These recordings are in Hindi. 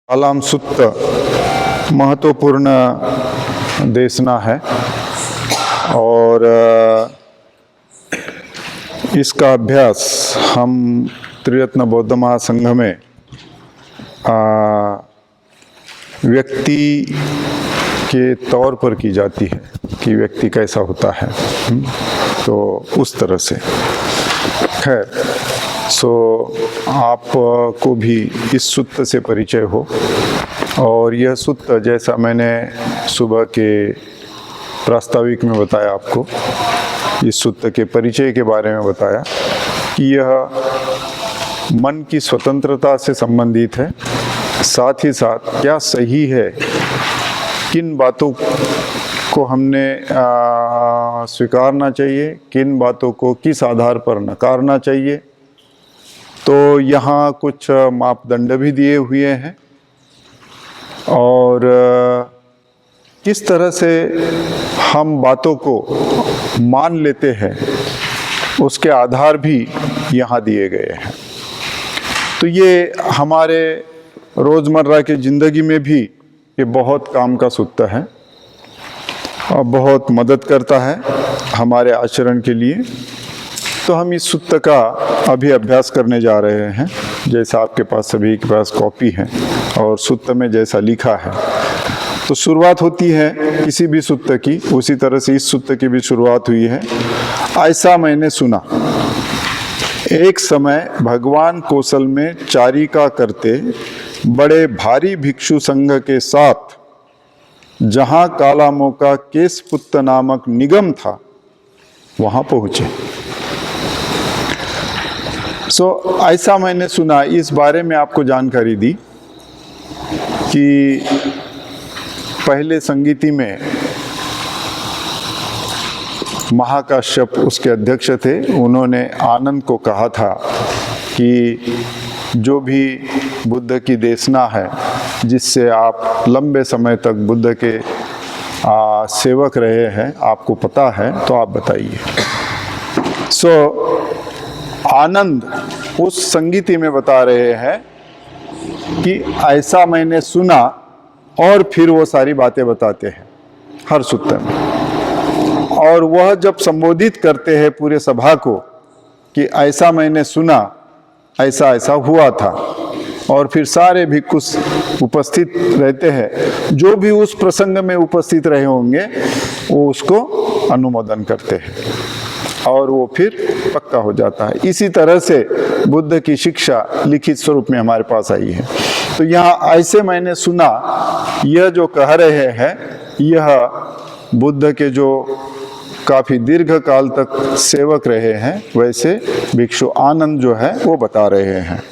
कालाम सुत्त महत्वपूर्ण देशना है और इसका अभ्यास हम त्रिरत्न बौद्ध महासंघ में व्यक्ति के तौर पर की जाती है कि व्यक्ति कैसा होता है, तो उस तरह से खैर आपको भी इस सूत्र से परिचय हो। और यह सूत्र जैसा मैंने सुबह के प्रास्ताविक में बताया, आपको इस सूत्र के परिचय के बारे में बताया कि यह मन की स्वतंत्रता से संबंधित है, साथ ही साथ क्या सही है, किन बातों को हमने स्वीकारना चाहिए, किन बातों को किस आधार पर नकारना चाहिए। तो यहाँ कुछ मापदंड भी दिए हुए हैं और किस तरह से हम बातों को मान लेते हैं उसके आधार भी यहाँ दिए गए हैं। तो ये हमारे रोज़मर्रा की ज़िंदगी में भी ये बहुत काम का सूत्र है और बहुत मदद करता है हमारे आचरण के लिए। तो हम इस सूत्र का अभी अभ्यास करने जा रहे हैं। जैसा आपके पास सभी के पास कॉपी है और सूत्र में जैसा लिखा है, तो शुरुआत होती है किसी भी सूत्र की, उसी तरह से इस सूत्र की भी शुरुआत हुई है। ऐसा मैंने सुना, एक समय भगवान कौशल में चारिका करते बड़े भारी भिक्षु संघ के साथ जहां कालामों का केशपुत्र नामक निगम था वहां पहुंचे। ऐसा मैंने सुना, इस बारे में आपको जानकारी दी कि पहले संगीति में महाकाश्यप उसके अध्यक्ष थे, उन्होंने आनंद को कहा था कि जो भी बुद्ध की देशना है, जिससे आप लंबे समय तक बुद्ध के सेवक रहे हैं, आपको पता है तो आप बताइए। आनंद उस संगीति में बता रहे हैं कि ऐसा मैंने सुना, और फिर वो सारी बातें बताते हैं हर सूत्र में। और वह जब संबोधित करते हैं पूरे सभा को कि ऐसा मैंने सुना, ऐसा ऐसा हुआ था, और फिर सारे भिक्षु उपस्थित रहते हैं, जो भी उस प्रसंग में उपस्थित रहे होंगे वो उसको अनुमोदन करते हैं और वो फिर पक्का हो जाता है। इसी तरह से बुद्ध की शिक्षा लिखित स्वरूप में हमारे पास आई है। तो यहाँ ऐसे मैंने सुना, यह जो कह रहे हैं, यह बुद्ध के जो काफी दीर्घ काल तक सेवक रहे हैं, वैसे भिक्षु आनंद जो है वो बता रहे हैं।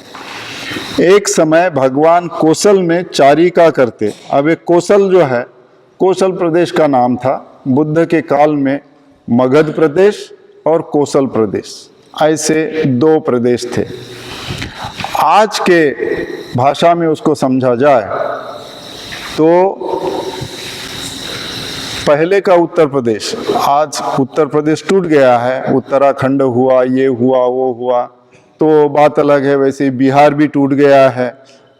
एक समय भगवान कौशल में चारिका करते। अब एक कौशल जो है, कौशल प्रदेश का नाम था। बुद्ध के काल में मगध प्रदेश और कौशल प्रदेश, ऐसे दो प्रदेश थे। आज के भाषा में उसको समझा जाए तो पहले का उत्तर प्रदेश, आज उत्तर प्रदेश टूट गया है, उत्तराखंड हुआ, ये हुआ, वो हुआ, तो बात अलग है। वैसे बिहार भी टूट गया है,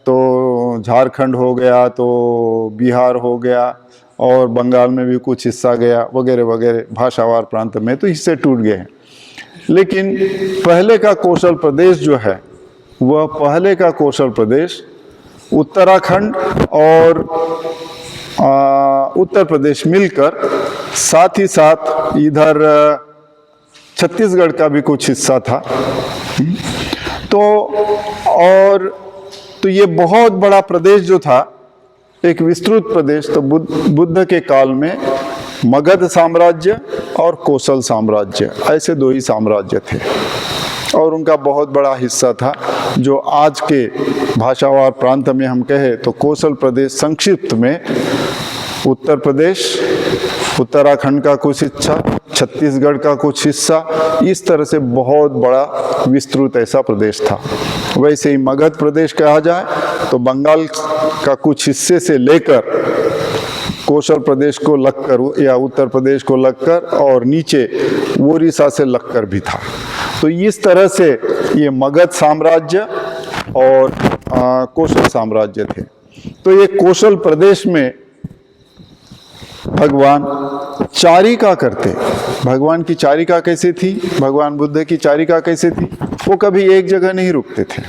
तो झारखंड हो गया, तो बिहार हो गया, और बंगाल में भी कुछ हिस्सा गया, वगैरह वगैरह, भाषावार प्रांत में तो हिस्से टूट गए हैं। लेकिन पहले का कौशल प्रदेश जो है, वह पहले का कौशल प्रदेश उत्तराखंड और उत्तर प्रदेश मिलकर, साथ ही साथ इधर छत्तीसगढ़ का भी कुछ हिस्सा था। तो ये बहुत बड़ा प्रदेश जो था, एक विस्तृत प्रदेश। तो बुद्ध के काल में मगध साम्राज्य और कौशल साम्राज्य, ऐसे दो ही साम्राज्य थे, और उनका बहुत बड़ा हिस्सा था जो आज के भाषावार प्रांत में हम कहें तो कौशल प्रदेश, संक्षिप्त में उत्तर प्रदेश, उत्तराखंड का कुछ हिस्सा, छत्तीसगढ़ का कुछ हिस्सा, इस तरह से बहुत बड़ा विस्तृत ऐसा प्रदेश था। वैसे ही मगध प्रदेश कहा जाए तो बंगाल का कुछ हिस्से से लेकर कौशल प्रदेश को लगकर या उत्तर प्रदेश को लगकर, और नीचे ओडिशा से लगकर भी था। तो इस तरह से ये मगध साम्राज्य और कौशल साम्राज्य थे। तो ये कौशल प्रदेश में भगवान चारिका करते। भगवान की चारिका कैसे थी, भगवान बुद्ध की चारिका कैसे थी, वो कभी एक जगह नहीं रुकते थे।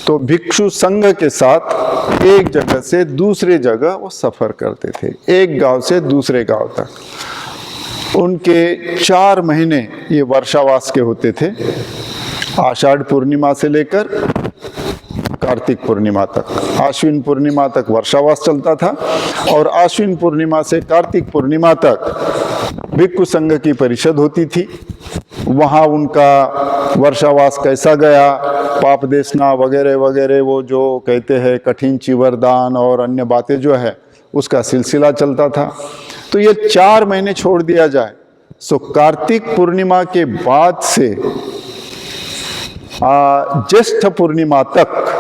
तो भिक्षु संघ के साथ एक जगह से दूसरे जगह वो सफर करते थे, एक गांव से दूसरे गांव तक। उनके 4 महीने ये वर्षावास के होते थे, आषाढ़ पूर्णिमा से लेकर कार्तिक पूर्णिमा तक। आश्विन पूर्णिमा तक वर्षावास चलता था और आश्विन पूर्णिमा से कार्तिक पूर्णिमा तक भिक्षु संघ की परिषद होती थी। वहाँ उनका वर्षावास कैसा गया, पाप देशना वगैरह वगैरह, वो जो कहते हैं कठिन चिवरदान और अन्य बातें जो है, उसका सिलसिला चलता था। तो ये 4 महीने छोड़ दिया जाए, सो कार्तिक पूर्णिमा के बाद से ज्येष्ठ पूर्णिमा तक,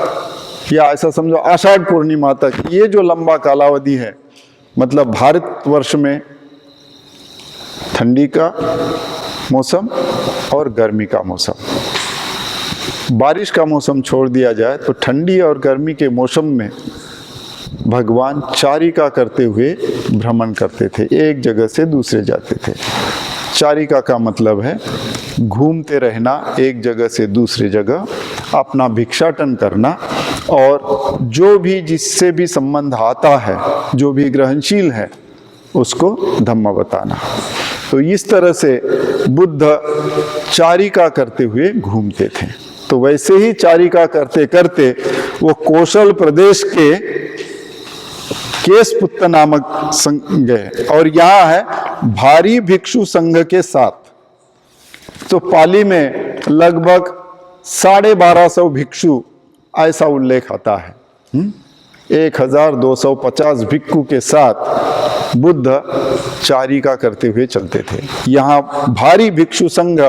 या ऐसा समझो आषाढ़ पूर्णिमा तक, ये जो लंबा कालावधि है, मतलब भारतवर्ष में ठंडी का मौसम और गर्मी का मौसम। बारिश का मौसम छोड़ दिया जाए तो ठंडी और गर्मी के मौसम में भगवान चारिका करते हुए भ्रमण करते थे, एक जगह से दूसरे जाते थे। चारिका का मतलब है घूमते रहना, एक जगह से दूसरी जगह, अपना भिक्षाटन करना, और जो भी जिससे भी संबंध आता है, जो भी ग्रहणशील है, उसको धम्म बताना। तो इस तरह से बुद्ध चारिका करते हुए घूमते थे। तो वैसे ही चारिका करते करते वो कौशल प्रदेश के केशपुत्त नामक संघ गए, और यहाँ है भारी भिक्षु संघ के साथ। तो पाली में लगभग 1250 भिक्षु ऐसा उल्लेख आता है। 1250 भिक्षु के साथ बुद्ध चारिका करते हुए चलते थे। यहाँ भारी भिक्षु संघ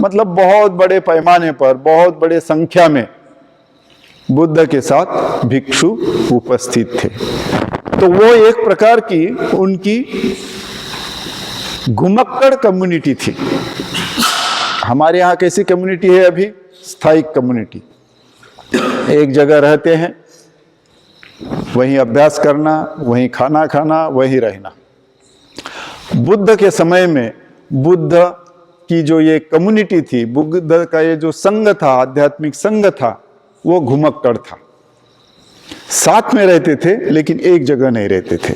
मतलब बहुत बड़े पैमाने पर, बहुत बड़े संख्या में बुद्ध के साथ भिक्षु उपस्थित थे। तो वो एक प्रकार की उनकी घुमक्कड़ कम्युनिटी थी। हमारे यहाँ कैसी कम्युनिटी है अभी? स्थायी कम्युनिटी। एक जगह रहते हैं, वहीं अभ्यास करना, वहीं खाना खाना, वहीं रहना। बुद्ध के समय में बुद्ध की जो ये कम्युनिटी थी, बुद्ध का ये जो संघ था, आध्यात्मिक संघ था, वो घुमक्कड़ था। साथ में रहते थे लेकिन एक जगह नहीं रहते थे,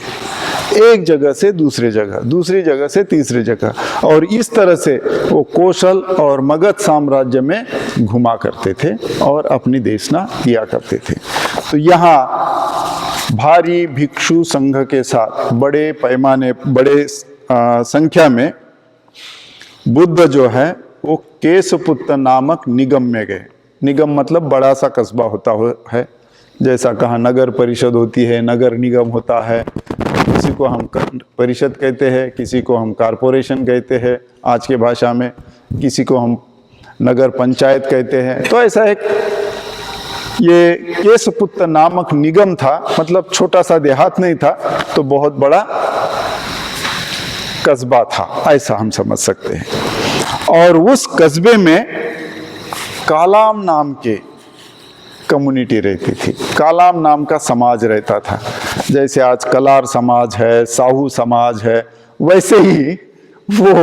एक जगह से दूसरी जगह, दूसरी जगह से तीसरी जगह, और इस तरह से वो कौशल और मगध साम्राज्य में घुमा करते थे और अपनी देशना किया करते थे। तो यहाँ भारी भिक्षु संघ के साथ बड़े पैमाने, बड़े संख्या में बुद्ध जो है वो केशपुत्त नामक निगम में गए। निगम मतलब बड़ा सा कस्बा होता है, जैसा कहाँ नगर परिषद होती है, नगर निगम होता है, किसी को हम परिषद कहते हैं, किसी को हम कारपोरेशन कहते हैं आज के भाषा में, किसी को हम नगर पंचायत कहते हैं। तो ऐसा एक ये केशपुत्त नामक निगम था, मतलब छोटा सा देहात नहीं था, तो बहुत बड़ा कस्बा था, ऐसा हम समझ सकते हैं। और उस कस्बे में कालाम नाम के कम्युनिटी रहती थी, कालाम नाम का समाज रहता था। जैसे आज कलार समाज है, साहू समाज है, वैसे ही वो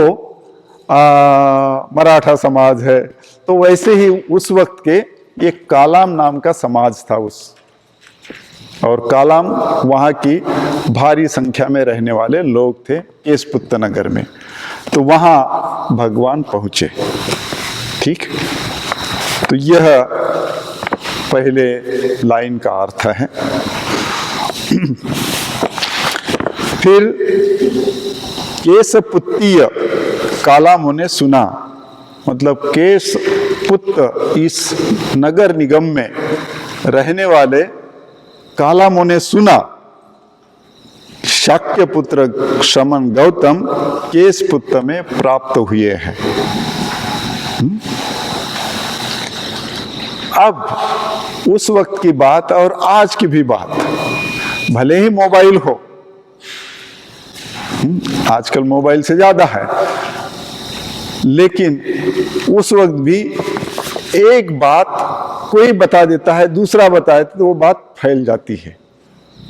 मराठा समाज है। तो वैसे ही उस वक्त के एक कालाम नाम का समाज था और कालाम वहाँ की भारी संख्या में रहने वाले लोग थे केशपुत्त नगर में। तो वहाँ भगवान पहुँचे। ठीक, तो यह पहले लाइन का अर्थ है। फिर केशपुत्तीय कालामों ने सुना, मतलब केशपुत्त इस नगर निगम में रहने वाले कालामों ने सुना शाक्य पुत्र शमन गौतम केशपुत्त में प्राप्त हुए हैं। अब उस वक्त की बात और आज की भी बात, भले ही मोबाइल हो, आजकल मोबाइल से ज्यादा है, लेकिन उस वक्त भी एक बात कोई बता देता है, दूसरा बताए तो वो बात फैल जाती है।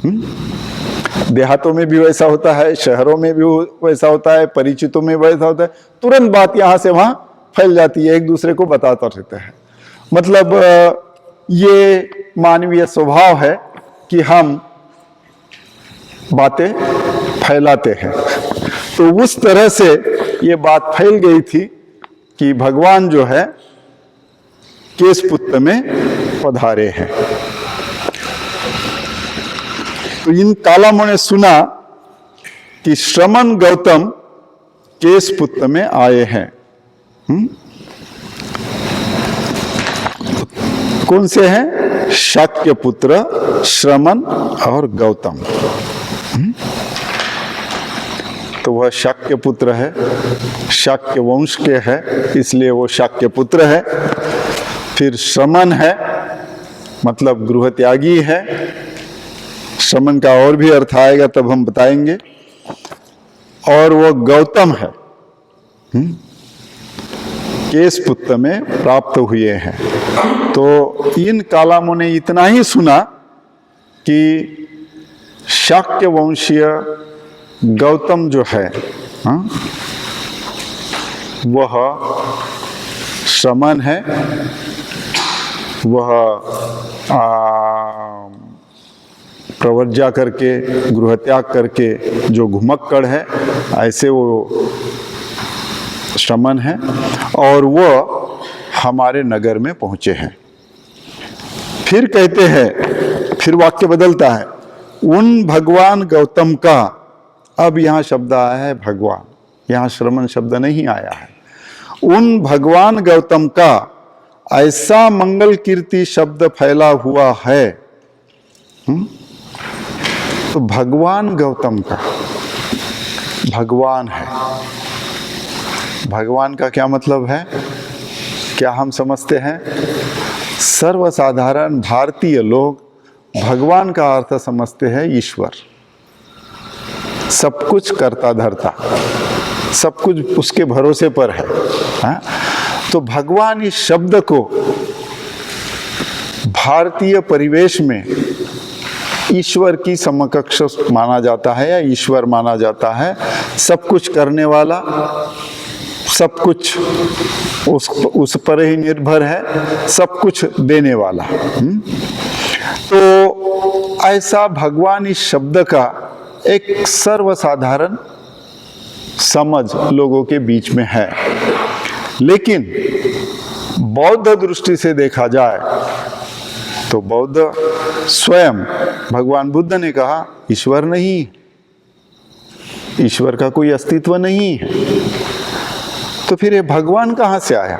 देहातों में भी वैसा होता है, शहरों में भी वैसा होता है, परिचितों में वैसा होता है, तुरंत बात यहां से वहां फैल जाती है, एक दूसरे को बताता रहता है। मतलब ये मानवीय स्वभाव है कि हम बातें फैलाते हैं। तो उस तरह से ये बात फैल गई थी कि भगवान जो है केशपुत्र में पधारे हैं। तो इन कालामों ने सुना कि श्रमण गौतम केशपुत्र में आए हैं। कौन से हैं? शाक्य पुत्र श्रमण और गौतम। तो वह शाक्य पुत्र है, शाक्य वंश के है, इसलिए वो शाक्य पुत्र है। फिर श्रमण है, मतलब गृह त्यागी है। श्रमण का और भी अर्थ आएगा, तब हम बताएंगे। और वो गौतम है, केशपुत्र में प्राप्त हुए हैं। तो इन कालामों ने इतना ही सुना कि शाक्य वंशीय गौतम जो है, वह श्रमण है, वह प्रवर्जा करके, गृह त्याग करके जो घुमक्कड़ है, ऐसे वो श्रमण है, और वो हमारे नगर में पहुंचे हैं। फिर कहते हैं, फिर वाक्य बदलता है, उन भगवान गौतम का, अब यहां शब्द आया है भगवान, यहां श्रमण शब्द नहीं आया है। उन भगवान गौतम का ऐसा मंगल कीर्ति शब्द फैला हुआ है। तो भगवान गौतम का, भगवान है। भगवान का क्या मतलब है? क्या हम समझते हैं? सर्वसाधारण भारतीय लोग भगवान का अर्थ समझते हैं ईश्वर, सब कुछ करता धरता, सब कुछ उसके भरोसे पर है। हाँ? तो भगवान इस शब्द को भारतीय परिवेश में ईश्वर की समकक्ष माना जाता है, या ईश्वर माना जाता है। सब कुछ करने वाला, सब कुछ उस पर ही निर्भर है, सब कुछ देने वाला। तो ऐसा भगवान इस शब्द का एक सर्वसाधारण समझ लोगों के बीच में है। लेकिन बौद्ध दृष्टि से देखा जाए तो बौद्ध स्वयं, भगवान बुद्ध ने कहा ईश्वर नहीं, ईश्वर का कोई अस्तित्व नहीं है। तो फिर ये भगवान कहाँ से आया?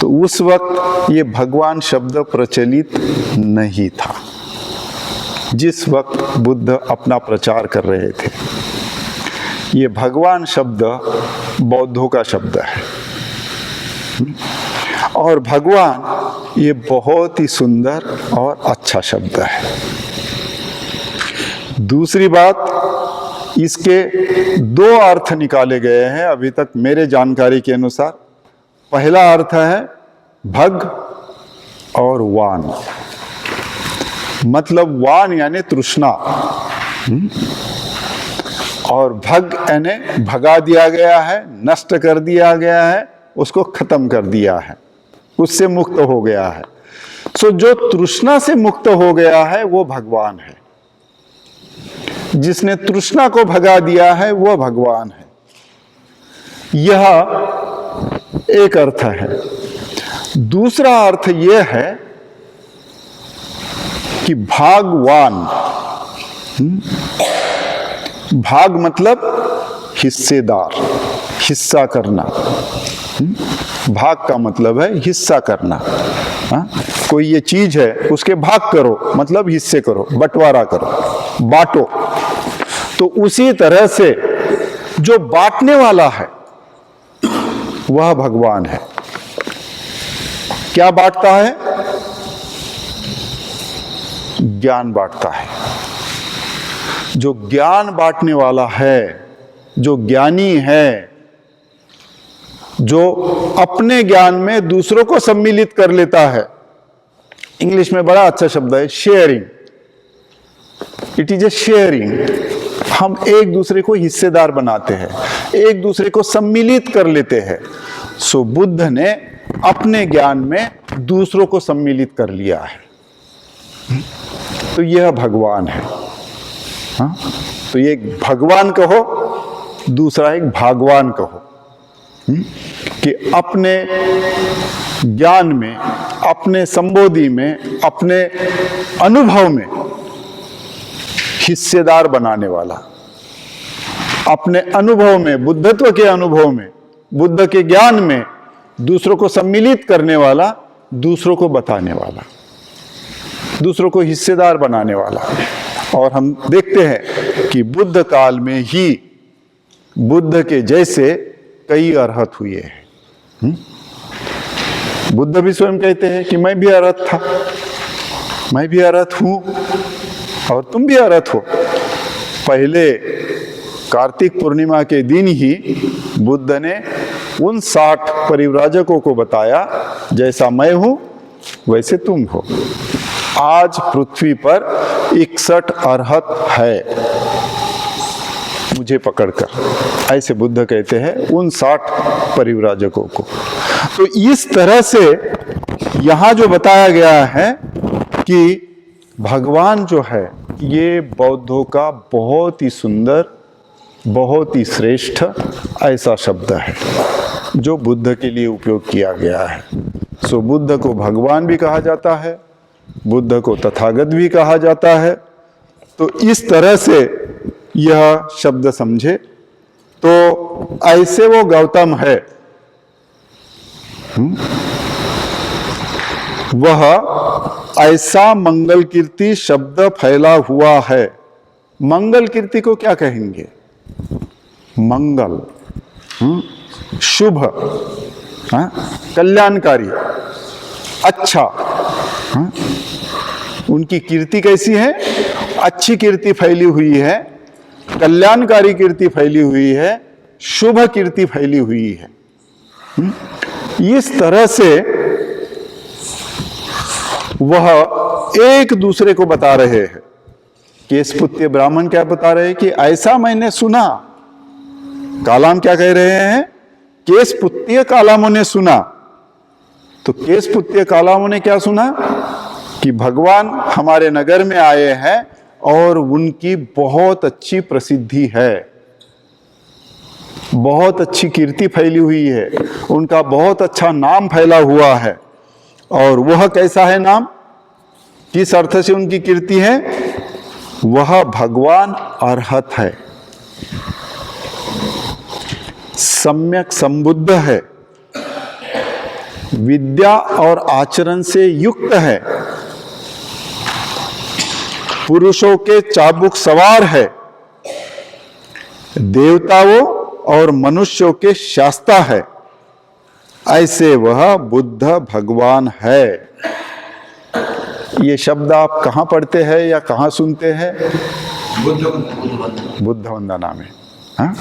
तो उस वक्त ये भगवान शब्द प्रचलित नहीं था, जिस वक्त बुद्ध अपना प्रचार कर रहे थे। ये भगवान शब्द बौद्धों का शब्द है, और भगवान ये बहुत ही सुंदर और अच्छा शब्द है। दूसरी बात, इसके दो अर्थ निकाले गए हैं अभी तक मेरे जानकारी के अनुसार। पहला अर्थ है भग और वान, मतलब वान यानी तृष्णा, और भग यानी भगा दिया गया है, नष्ट कर दिया गया है, उसको खत्म कर दिया है, उससे मुक्त हो गया है। सो जो तृष्णा से मुक्त हो गया है वो भगवान है, जिसने तृष्णा को भगा दिया है वो भगवान है। यह एक अर्थ है। दूसरा अर्थ यह है कि भागवान, भाग मतलब हिस्सेदार, हिस्सा करना। भाग का मतलब है हिस्सा करना। हा? कोई ये चीज है, उसके भाग करो मतलब हिस्से करो, बंटवारा करो, बांटो। तो उसी तरह से जो बांटने वाला है वह भगवान है। क्या बांटता है? ज्ञान बांटता है। जो ज्ञान बांटने वाला है, जो ज्ञानी है, जो अपने ज्ञान में दूसरों को सम्मिलित कर लेता है। इंग्लिश में बड़ा अच्छा शब्द है sharing. It is a sharing. हम एक दूसरे को हिस्सेदार बनाते हैं, एक दूसरे को सम्मिलित कर लेते हैं। सो बुद्ध ने अपने ज्ञान में दूसरों को सम्मिलित कर लिया है। तो यह भगवान है। हाँ? तो ये एक भगवान कहो, दूसरा एक भागवान कहो। कि अपने ज्ञान में, अपने संबोधि में, अपने अनुभव में हिस्सेदार बनाने वाला, अपने अनुभव में, बुद्धत्व के अनुभव में, बुद्ध के ज्ञान में दूसरों को सम्मिलित करने वाला, दूसरों को बताने वाला, दूसरों को हिस्सेदार बनाने वाला। और हम देखते हैं कि बुद्ध काल में ही बुद्ध के जैसे कई अरहत हुए हैं। बुद्ध भी स्वयं कहते हैं कि मैं भी अरहत था, मैं भी अरहत हूं और तुम भी अरहत हो। पहले कार्तिक पूर्णिमा के दिन ही बुद्ध ने उन 60 परिव्राजकों को बताया, जैसा मैं हूं वैसे तुम हो। आज पृथ्वी पर 61 अरहत है मुझे पकड़कर, ऐसे बुद्ध कहते हैं उन 60 परिव्राजकों को। तो इस तरह से यहां जो बताया गया है कि भगवान जो है, ये बौद्धों का बहुत ही सुंदर, बहुत ही श्रेष्ठ ऐसा शब्द है जो बुद्ध के लिए उपयोग किया गया है। सो बुद्ध को भगवान भी कहा जाता है, बुद्ध को तथागत भी कहा जाता है। तो इस तरह से यह शब्द समझे। तो ऐसे वो गौतम है, वह ऐसा मंगल कीर्ति शब्द फैला हुआ है। मंगल कीर्ति को क्या कहेंगे? मंगल, शुभ, कल्याणकारी, अच्छा। उनकी कीर्ति कैसी है? अच्छी कीर्ति फैली हुई है, कल्याणकारी कीर्ति फैली हुई है, शुभ कीर्ति फैली हुई है। इस तरह से वह एक दूसरे को बता रहे हैं। केशपुत्य ब्राह्मण क्या बता रहे हैं कि ऐसा मैंने सुना। कालाम क्या कह रहे हैं? केशपुत्य कालामों ने सुना। तो केशपुत्य कालामों ने क्या सुना? कि भगवान हमारे नगर में आए हैं और उनकी बहुत अच्छी प्रसिद्धि है, बहुत अच्छी कीर्ति फैली हुई है, उनका बहुत अच्छा नाम फैला हुआ है। और वह कैसा है नाम? किस अर्थ से उनकी कीर्ति है? वह भगवान अरहत है, सम्यक संबुद्ध है, विद्या और आचरण से युक्त है, पुरुषों के चाबुक सवार है, देवताओं और मनुष्यों के शास्ता है। ऐसे वह बुद्ध भगवान है। ये शब्द आप कहाँ पढ़ते हैं या कहाँ सुनते हैं? बुद्ध वंदना में। हाँ?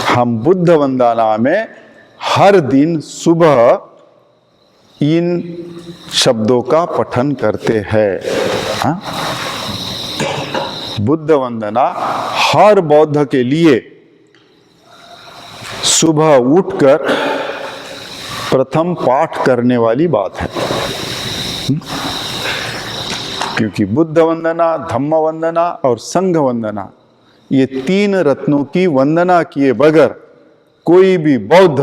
हम बुद्ध वंदना में हर दिन सुबह इन शब्दों का पठन करते हैं। हाँ? बुद्ध वंदना हर बौद्ध के लिए सुबह उठकर प्रथम पाठ करने वाली बात है। क्योंकि बुद्ध वंदना, धम्म वंदना और संघ वंदना, ये 3 रत्नों की वंदना किए बगैर कोई भी बौद्ध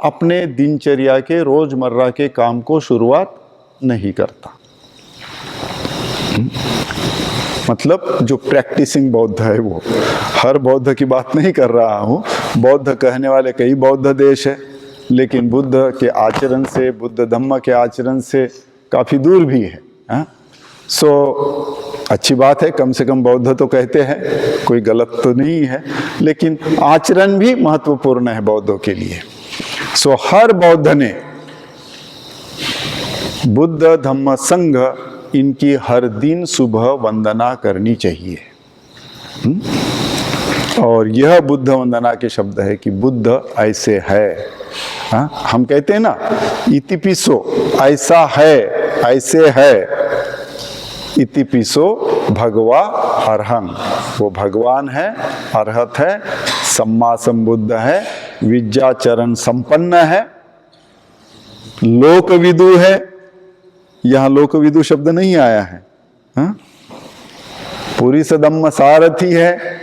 अपने दिनचर्या के रोजमर्रा के काम को शुरुआत नहीं करता। मतलब जो प्रैक्टिसिंग बौद्ध है, वो हर बौद्ध की बात नहीं कर रहा हूँ। बौद्ध कहने वाले कई बौद्ध देश है, लेकिन बुद्ध के आचरण से, बुद्ध धम्म के आचरण से काफी दूर भी है। सो अच्छी बात है, कम से कम बौद्ध तो कहते हैं, कोई गलत तो नहीं है, लेकिन आचरण भी महत्वपूर्ण है बौद्धों के लिए। सो हर बौद्ध ने बुद्ध धम्म संघ इनकी हर दिन सुबह वंदना करनी चाहिए। और यह बुद्ध वंदना के शब्द है कि बुद्ध ऐसे है। हम कहते हैं ना, इतिपिसो, ऐसा है, ऐसे है। इतिपिसो भगवा अर्हं, वो भगवान है, अर्हत है, सम्मा संबुद्ध है, विद्याचरण संपन्न है, लोकविदु है। यहां लोकविदु शब्द नहीं आया है, हाँ? पुरी सदम्म सारथी है,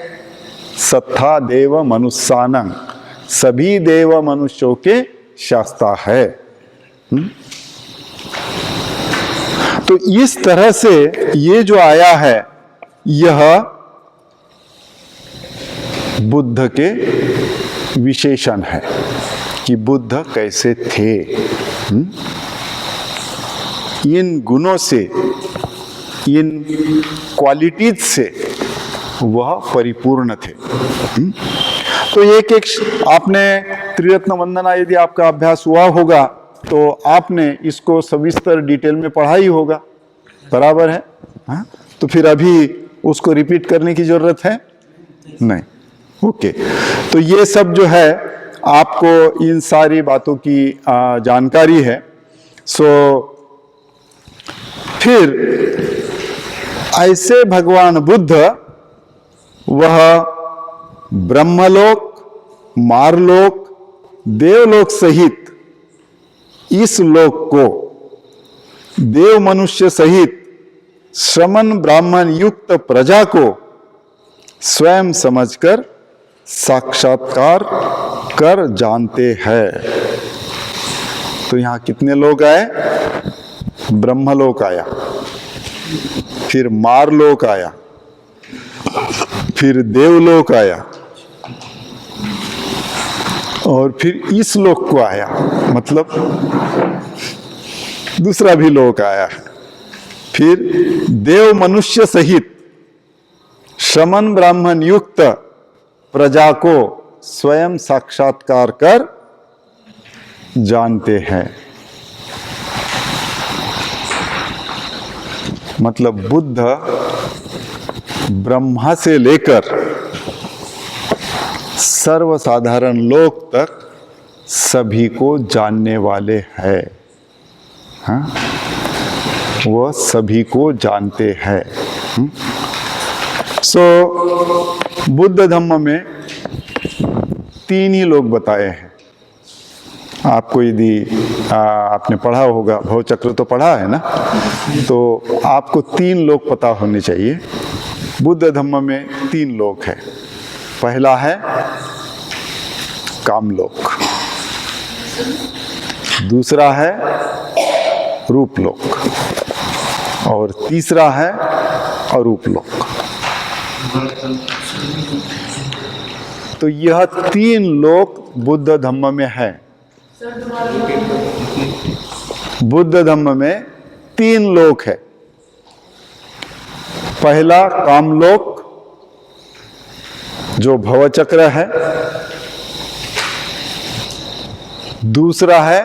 सत्था देव मनुष्यानं, सभी देव मनुष्यों के शास्ता है। तो इस तरह से ये जो आया है, यह बुद्ध के विशेषण है कि बुद्ध कैसे थे। इन गुणों से, इन क्वालिटीज से वह परिपूर्ण थे। तो एक एक आपने त्रिरत्न वंदना यदि आपका अभ्यास हुआ होगा तो आपने इसको सविस्तर डिटेल में पढ़ा ही होगा, बराबर है, हाँ? तो फिर अभी उसको रिपीट करने की जरूरत है नहीं। ओके, तो ये सब जो है आपको इन सारी बातों की जानकारी है। सो फिर ऐसे भगवान बुद्ध वह ब्रह्मलोक, मारलोक, देवलोक सहित इस लोक को देव मनुष्य सहित श्रमण ब्राह्मण युक्त प्रजा को स्वयं समझकर साक्षात्कार कर जानते हैं। तो यहां कितने लोग आए? ब्रह्मलोक आया, फिर मारलोक आया, फिर देवलोक आया, और फिर इस लोक को आया, मतलब दूसरा भी लोक आया है। फिर देव मनुष्य सहित श्रमण ब्राह्मण युक्त प्रजा को स्वयं साक्षात्कार कर जानते हैं। मतलब बुद्ध ब्रह्मा से लेकर सर्वसाधारण लोक तक सभी को जानने वाले हैं, हाँ? वह सभी को जानते हैं। सो बुद्ध धम्म में तीन ही लोग बताए हैं। आपको यदि आपने पढ़ा होगा, भवचक्र तो पढ़ा है ना, तो आपको तीन लोग पता होने चाहिए। बुद्ध धम्म में तीन लोग हैं। पहला है कामलोक, दूसरा है रूपलोक, और तीसरा है अरूपलोक। तो यह तीन लोक बुद्ध धम्म में है। बुद्ध धम्म में तीन लोक है। पहला कामलोक जो भवचक्र है, दूसरा है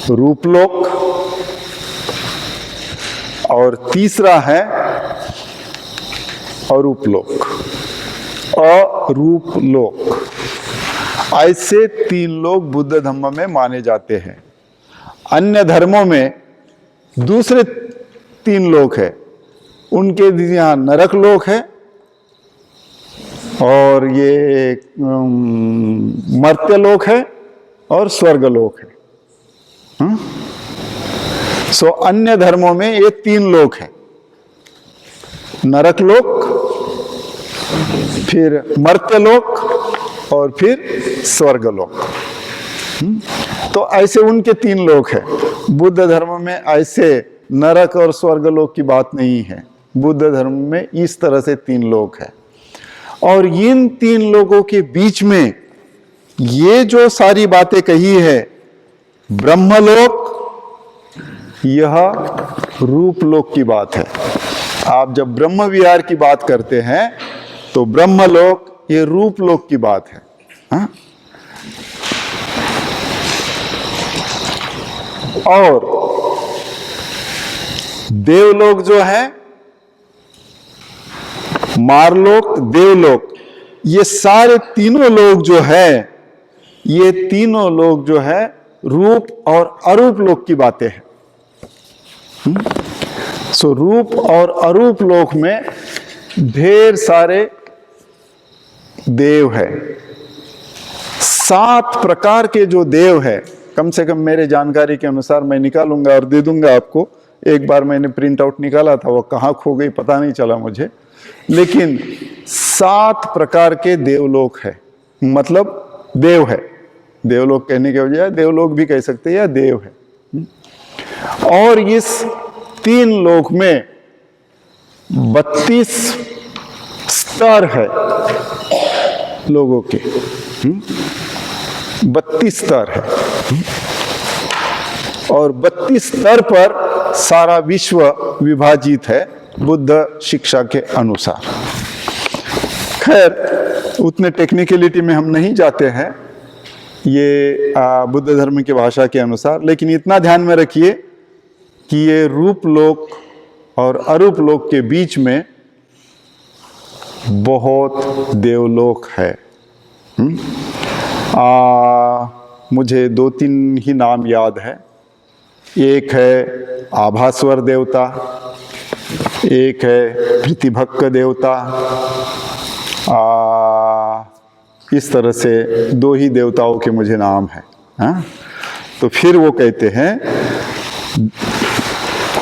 रूपलोक, और तीसरा है अरूपलोक, अरूपलोक। ऐसे तीन लोग बुद्ध धम्म में माने जाते हैं। अन्य धर्मों में दूसरे तीन लोक है, उनके यहाँ नरक लोक है, और ये मर्त्य लोक है, और स्वर्ग लोक है। सो अन्य धर्मों में ये तीन लोक हैं, नरक लोक, फिर मर्त्य लोक, और फिर स्वर्ग लोक। तो ऐसे उनके तीन लोक हैं। बुद्ध धर्म में ऐसे नरक और स्वर्ग लोक की बात नहीं है। बुद्ध धर्म में इस तरह से तीन लोक है, और इन तीन लोगों के बीच में ये जो सारी बातें कही है, ब्रह्मलोक, यह रूपलोक की बात है। आप जब ब्रह्म विहार की बात करते हैं तो ब्रह्मलोक ये रूपलोक की बात है, हाँ? और देवलोक जो है, मारलोक, देवलोक, ये सारे तीनों लोग जो है, ये तीनों लोग जो है रूप और अरूप लोक की बातें हैं। सो रूप और अरूप लोक में ढेर सारे देव है। 7 प्रकार के जो देव है, कम से कम मेरे जानकारी के अनुसार, मैं निकालूंगा और दे दूंगा आपको। एक बार मैंने प्रिंट आउट निकाला था, वो कहाँ खो गई पता नहीं चला मुझे, लेकिन 7 प्रकार के देवलोक है, मतलब देव है। देवलोक कहने के बजाय देवलोक भी कह सकते हैं या देव है। और इस 3 लोक में 32 स्तर है लोगों के, 32 स्तर है, और 32 स्तर पर सारा विश्व विभाजित है बुद्ध शिक्षा के अनुसार। खैर उतने टेक्निकलिटी में हम नहीं जाते हैं ये बुद्ध धर्म की भाषा के अनुसार, लेकिन इतना ध्यान में रखिए कि ये रूप लोक और अरूप लोक के बीच में बहुत देवलोक है। मुझे 2-3 ही नाम याद है। एक है आभास्वर देवता, एक है प्रतिभक्क देवता, इस तरह से 2 ही देवताओं के मुझे नाम है। हाँ? तो फिर वो कहते हैं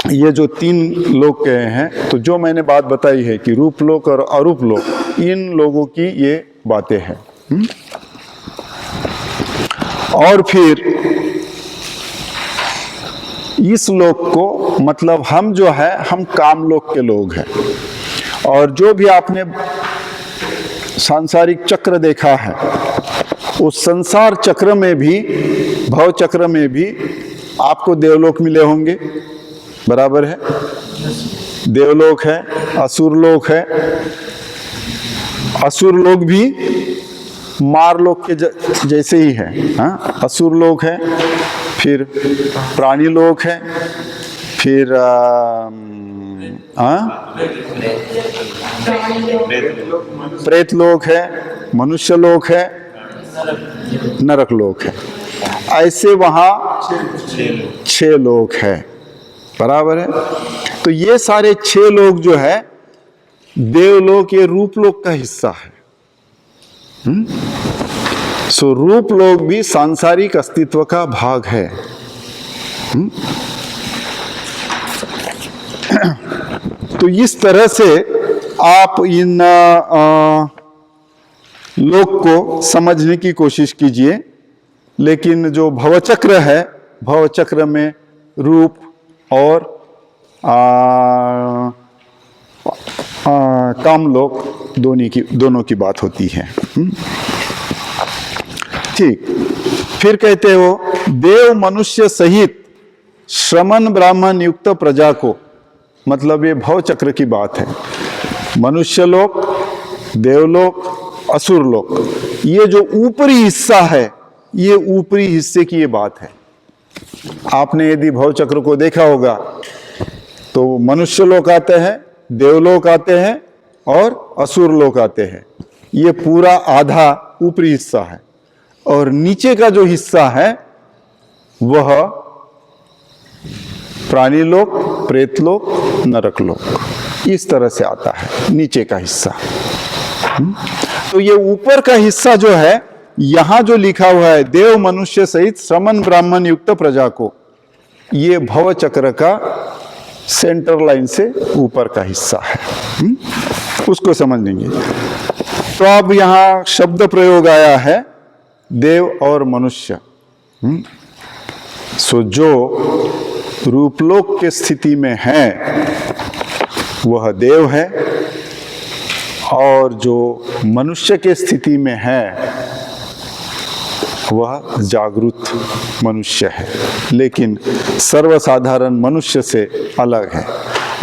ये जो 3 लोग कहे हैं, तो जो मैंने बात बताई है कि रूप लोक और अरूप लोक, इन लोगों की ये बातें हैं। और फिर इस लोक को, मतलब हम जो है, हम काम लोक के लोग हैं। और जो भी आपने सांसारिक चक्र देखा है, उस संसार चक्र में भी, भव चक्र में भी आपको देवलोक मिले होंगे, बराबर है। देवलोक है, असुर लोक है। असुर लोक भी मार लोक के जैसे ही है। हाँ? असुर लोक है, फिर प्राणी लोक है, फिर प्रेत लोक है, मनुष्य लोक है, नरक लोक है। ऐसे वहां 6 लोक है, बराबर है। तो ये सारे 6 लोक जो है देवलोक, ये रूप लोक का हिस्सा है। सो रूप लोक भी सांसारिक अस्तित्व का भाग है। तो इस तरह से आप इन लोक को समझने की कोशिश कीजिए। लेकिन जो भवचक्र है, भवचक्र में रूप और काम लोक दोनों की बात होती है। ठीक। फिर कहते हो देव मनुष्य सहित श्रमण ब्राह्मण युक्त प्रजा को, मतलब ये भव चक्र की बात है। मनुष्य लोक, देवलोक, असुर लोक, ये जो ऊपरी हिस्सा है, ये ऊपरी हिस्से की ये बात है। आपने यदि भव चक्र को देखा होगा तो मनुष्य लोक आते हैं, देवलोक आते हैं और असुर लोक आते हैं। ये पूरा आधा ऊपरी हिस्सा है, और नीचे का जो हिस्सा है वह प्राणी लोक, प्रेत लोक, नरक लोक, इस तरह से आता है नीचे का हिस्सा। तो ये ऊपर का हिस्सा जो है, यहां जो लिखा हुआ है देव मनुष्य सहित श्रमण ब्राह्मण युक्त प्रजा को, ये भव चक्र का सेंटर लाइन से ऊपर का हिस्सा है। उसको समझ लेंगे। तो अब यहां शब्द प्रयोग आया है देव और मनुष्य। सो जो रूपलोक के स्थिति में है वह देव है, और जो मनुष्य के स्थिति में है वह जागृत मनुष्य है, लेकिन सर्वसाधारण मनुष्य से अलग है।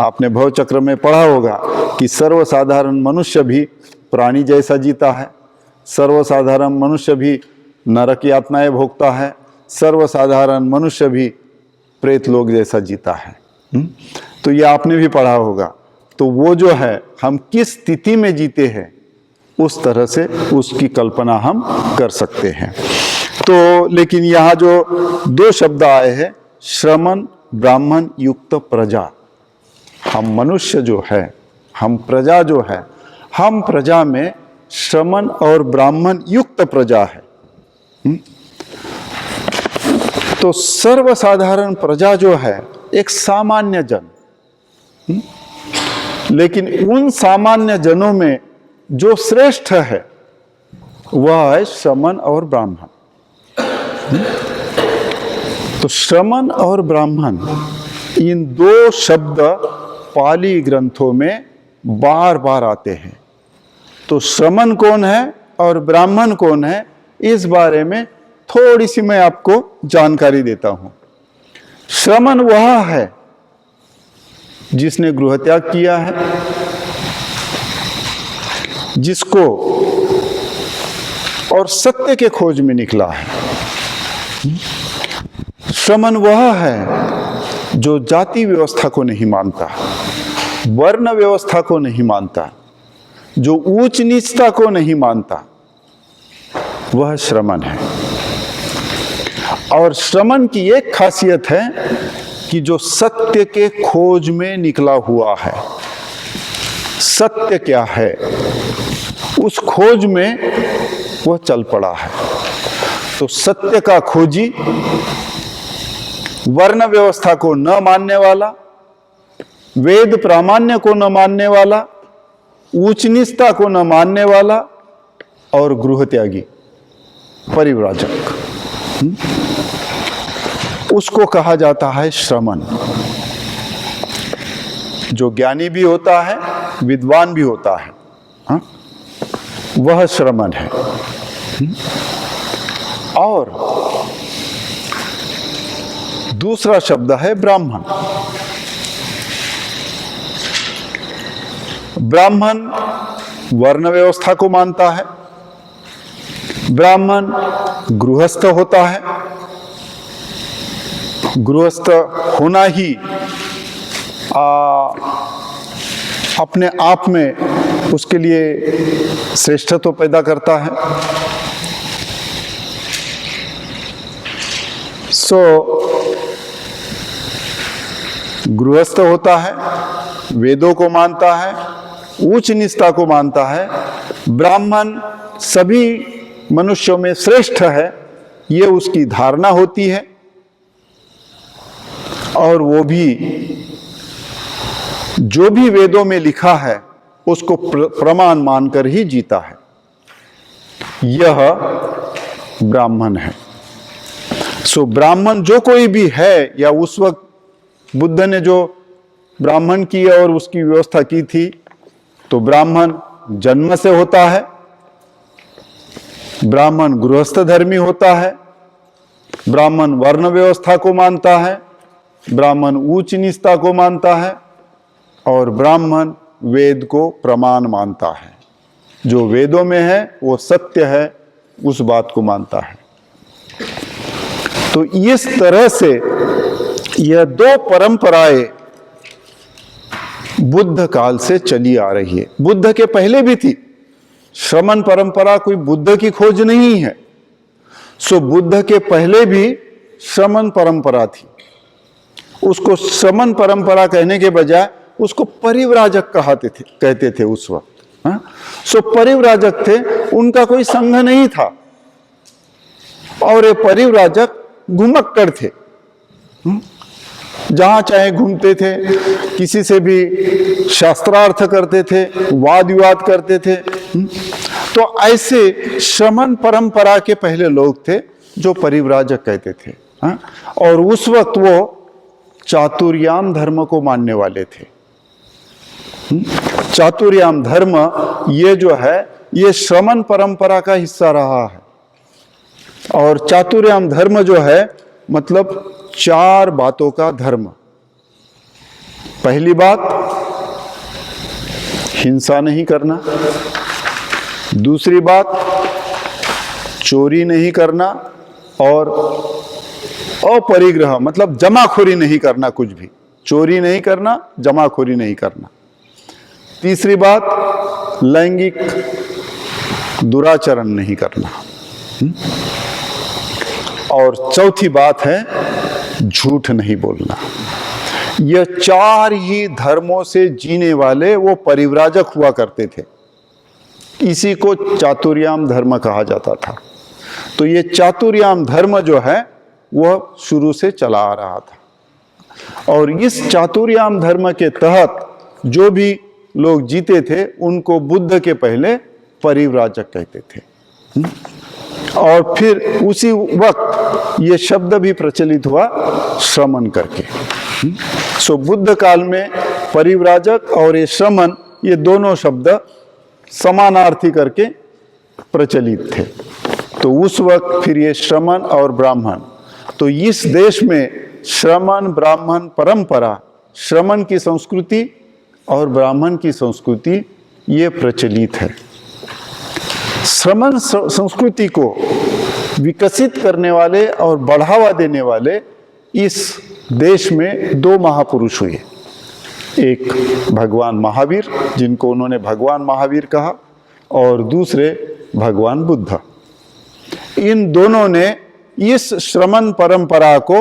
आपने भवचक्र में पढ़ा होगा कि सर्वसाधारण मनुष्य भी प्राणी जैसा जीता है, सर्वसाधारण मनुष्य भी नरक यातनाएं भोगता है, सर्वसाधारण मनुष्य भी प्रेत लोक जैसा जीता है। तो ये आपने भी पढ़ा होगा। तो वो जो है, हम किस स्थिति में जीते हैं उस तरह से उसकी कल्पना हम कर सकते हैं। तो लेकिन यहाँ जो 2 शब्द आए हैं, श्रमण ब्राह्मण युक्त प्रजा, हम मनुष्य जो है, हम प्रजा जो है, हम प्रजा में श्रमण और ब्राह्मण युक्त प्रजा है। तो सर्वसाधारण प्रजा जो है एक सामान्य जन, लेकिन उन सामान्य जनों में जो श्रेष्ठ है वह है श्रमण और ब्राह्मण। तो श्रमण और ब्राह्मण, इन दो शब्द पाली ग्रंथों में बार बार आते हैं। तो श्रमण कौन है और ब्राह्मण कौन है, इस बारे में थोड़ी सी मैं आपको जानकारी देता हूं। श्रमण वह है जिसने गृह त्याग किया है, जिसको और सत्य के खोज में निकला है। श्रमण वह है जो जाति व्यवस्था को नहीं मानता, वर्ण व्यवस्था को नहीं मानता, जो ऊंच नीचता को नहीं मानता, वह श्रमण है। और श्रमण की एक खासियत है कि जो सत्य के खोज में निकला हुआ है। सत्य क्या है, उस खोज में वह चल पड़ा है। तो सत्य का खोजी, वर्ण व्यवस्था को न मानने वाला, वेद प्रामाण्य को न मानने वाला, ऊंच नीचता को न मानने वाला और गृह त्यागी, परिव्राजक, उसको कहा जाता है श्रमण। जो ज्ञानी भी होता है, विद्वान भी होता है, हा? वह श्रमण है। और दूसरा शब्द है ब्राह्मण। ब्राह्मण वर्ण व्यवस्था को मानता है, ब्राह्मण गृहस्थ होता है। गृहस्थ होना ही अपने आप में उसके लिए श्रेष्ठत्व पैदा करता है। गृहस्थ होता है, वेदों को मानता है, उच्च नीचता को मानता है। ब्राह्मण सभी मनुष्यों में श्रेष्ठ है, ये उसकी धारणा होती है, और वो भी जो भी वेदों में लिखा है उसको प्रमाण मानकर ही जीता है। यह ब्राह्मण है। ब्राह्मण जो कोई भी है, या उस वक्त बुद्ध ने जो ब्राह्मण की और उसकी व्यवस्था की थी, तो ब्राह्मण जन्म से होता है, ब्राह्मण गृहस्थ धर्मी होता है, ब्राह्मण वर्ण व्यवस्था को मानता है, ब्राह्मण ऊंच नीचता को मानता है, और ब्राह्मण वेद को प्रमाण मानता है। जो वेदों में है वो सत्य है, उस बात को मानता है। तो इस तरह से यह दो परंपराएं बुद्ध काल से चली आ रही है। बुद्ध के पहले भी थी। श्रमण परंपरा कोई बुद्ध की खोज नहीं है। बुद्ध के पहले भी श्रमण परंपरा थी। उसको श्रमण परंपरा कहने के बजाय उसको परिव्राजक कहते थे उस वक्त। परिव्राजक थे, उनका कोई संघ नहीं था, और ये परिव्राजक घुमक्कड़ थे, जहां चाहे घूमते थे, किसी से भी शास्त्रार्थ करते थे, वाद विवाद करते थे। तो ऐसे श्रमण परंपरा के पहले लोग थे जो परिव्राजक कहते थे। और उस वक्त वो चातुर्याम धर्म को मानने वाले थे। चातुर्याम धर्म ये जो है, ये श्रमण परंपरा का हिस्सा रहा है। और चातुर्याम धर्म जो है, मतलब 4 बातों का धर्म। पहली बात, हिंसा नहीं करना। दूसरी बात, चोरी नहीं करना, और अपरिग्रह मतलब जमाखोरी नहीं करना, कुछ भी चोरी नहीं करना, जमाखोरी नहीं करना। तीसरी बात, लैंगिक दुराचरण नहीं करना। और चौथी बात है झूठ नहीं बोलना। यह 4 ही धर्मों से जीने वाले वो परिव्राजक हुआ करते थे। इसी को चातुर्याम धर्म कहा जाता था। तो ये चातुर्याम धर्म जो है वह शुरू से चला आ रहा था, और इस चातुर्याम धर्म के तहत जो भी लोग जीते थे उनको बुद्ध के पहले परिव्राजक कहते थे। और फिर उसी वक्त ये शब्द भी प्रचलित हुआ श्रमण करके। सो बुद्ध काल में परिव्राजक और ये श्रमण, ये दोनों शब्द समानार्थी करके प्रचलित थे। तो उस वक्त फिर ये श्रमण और ब्राह्मण, तो इस देश में श्रमण ब्राह्मण परंपरा, श्रमण की संस्कृति और ब्राह्मण की संस्कृति ये प्रचलित है। श्रमण संस्कृति को विकसित करने वाले और बढ़ावा देने वाले इस देश में 2 महापुरुष हुए। एक भगवान महावीर, जिनको उन्होंने भगवान महावीर कहा, और दूसरे भगवान बुद्ध। इन दोनों ने इस श्रमण परंपरा को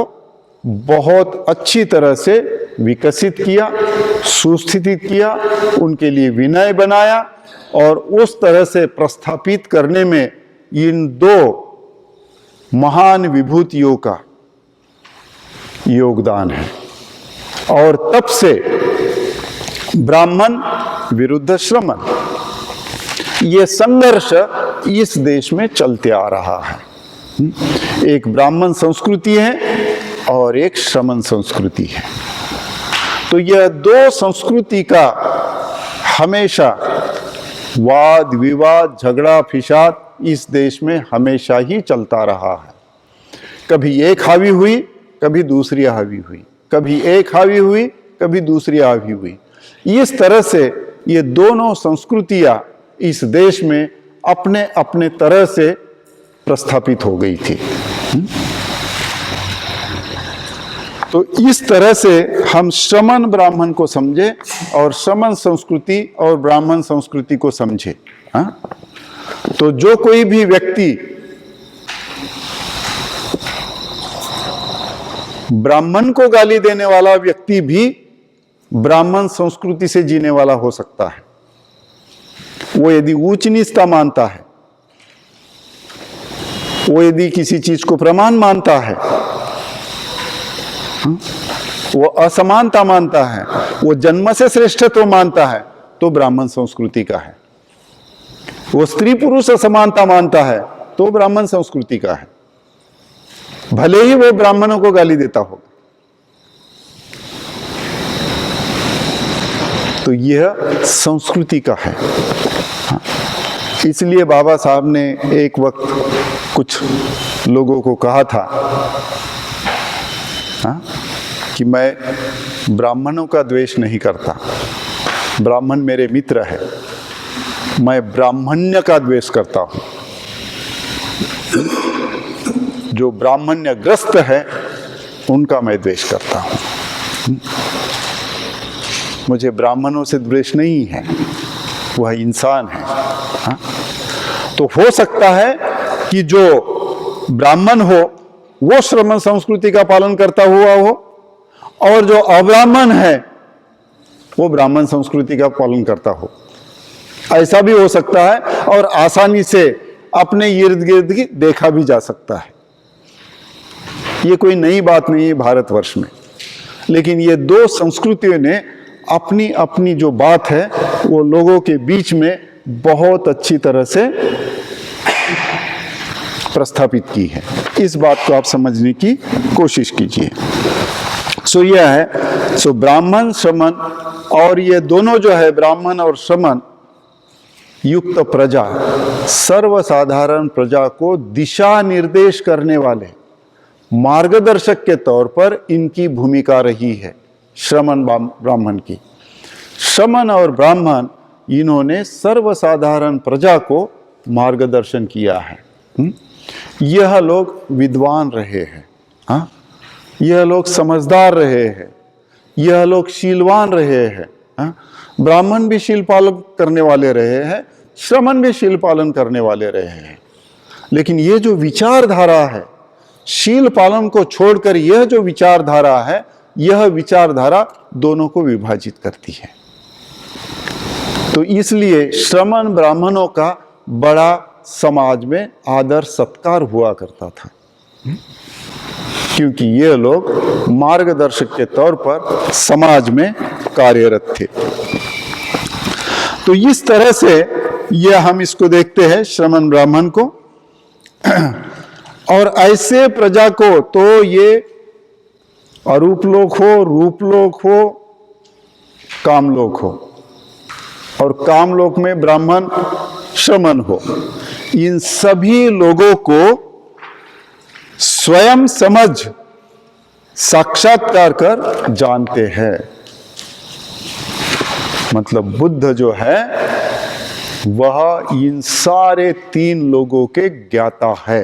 बहुत अच्छी तरह से विकसित किया, सुस्थितित किया, उनके लिए विनय बनाया, और उस तरह से प्रस्थापित करने में इन 2 महान विभूतियों का योगदान है। और तब से ब्राह्मण विरुद्ध श्रमण, ये संघर्ष इस देश में चलते आ रहा है। एक ब्राह्मण संस्कृति है और एक श्रमण संस्कृति है। तो यह 2 संस्कृति का हमेशा वाद विवाद, झगड़ा फिसाद इस देश में हमेशा ही चलता रहा है। कभी एक हावी हुई, कभी दूसरी हावी हुई, कभी एक हावी हुई, कभी दूसरी हावी हुई। इस तरह से ये दोनों संस्कृतियां इस देश में अपने अपने तरह से प्रस्थापित हो गई थी। तो इस तरह से हम श्रमण ब्राह्मण को समझे और श्रमण संस्कृति और ब्राह्मण संस्कृति को समझे। तो जो कोई भी व्यक्ति ब्राह्मण को गाली देने वाला व्यक्ति भी ब्राह्मण संस्कृति से जीने वाला हो सकता है। वो यदि ऊंच नीचता मानता है, वो यदि किसी चीज को प्रमाण मानता है, वो असमानता मानता है, वो जन्म से श्रेष्ठत्व मानता है, तो ब्राह्मण संस्कृति का है। वो स्त्री पुरुष असमानता मानता है तो ब्राह्मण संस्कृति का है, भले ही वो ब्राह्मणों को गाली देता हो। तो यह संस्कृति का है। इसलिए बाबा साहब ने एक वक्त कुछ लोगों को कहा था कि मैं ब्राह्मणों का द्वेष नहीं करता, ब्राह्मण मेरे मित्र है, मैं ब्राह्मण्य का द्वेष करता हूं। जो ब्राह्मण्यग्रस्त है उनका मैं द्वेष करता हूं। मुझे ब्राह्मणों से द्वेष नहीं है, वह इंसान है। तो हो सकता है कि जो ब्राह्मण हो वो श्रमण संस्कृति का पालन करता हुआ हो, और जो अब्राह्मण है वो ब्राह्मण संस्कृति का पालन करता हो। ऐसा भी हो सकता है, और आसानी से अपने इर्द गिर्द की देखा भी जा सकता है। ये कोई नई बात नहीं है भारतवर्ष में, लेकिन ये 2 संस्कृतियों ने अपनी अपनी जो बात है वो लोगों के बीच में बहुत अच्छी तरह से प्रस्थापित की है। इस बात को आप समझने की कोशिश कीजिए। सो यह है, सो ब्राह्मण श्रमण, और ये दोनों जो है ब्राह्मण और श्रमण युक्त प्रजा, सर्वसाधारण प्रजा को दिशा निर्देश करने वाले मार्गदर्शक के तौर पर इनकी भूमिका रही है। श्रमण ब्राह्मण की, श्रमण और ब्राह्मण इन्होंने सर्वसाधारण प्रजा को मार्गदर्शन किया है। यह लोग विद्वान रहे हैं, यह लोग समझदार रहे हैं, यह लोग शीलवान रहे हैं। ब्राह्मण भी शील पालन करने वाले रहे हैं, श्रमण भी शील पालन करने वाले रहे हैं। लेकिन ये जो विचारधारा है, शील पालन को छोड़कर यह जो विचारधारा है, यह विचारधारा दोनों को विभाजित करती है। तो इसलिए श्रमण ब्राह्मणों का बड़ा समाज में आदर सत्कार हुआ करता था, क्योंकि ये लोग मार्गदर्शक के तौर पर समाज में कार्यरत थे। तो इस तरह से ये हम इसको देखते हैं श्रमण ब्राह्मण को। और ऐसे प्रजा को तो ये अरूप लोक हो, रूप लोक हो, कामलोक हो, और कामलोक में ब्राह्मण श्रमण हो, इन सभी लोगों को स्वयं समझ साक्षात्कार कर जानते हैं। मतलब बुद्ध जो है वह इन सारे तीन लोगों के ज्ञाता है।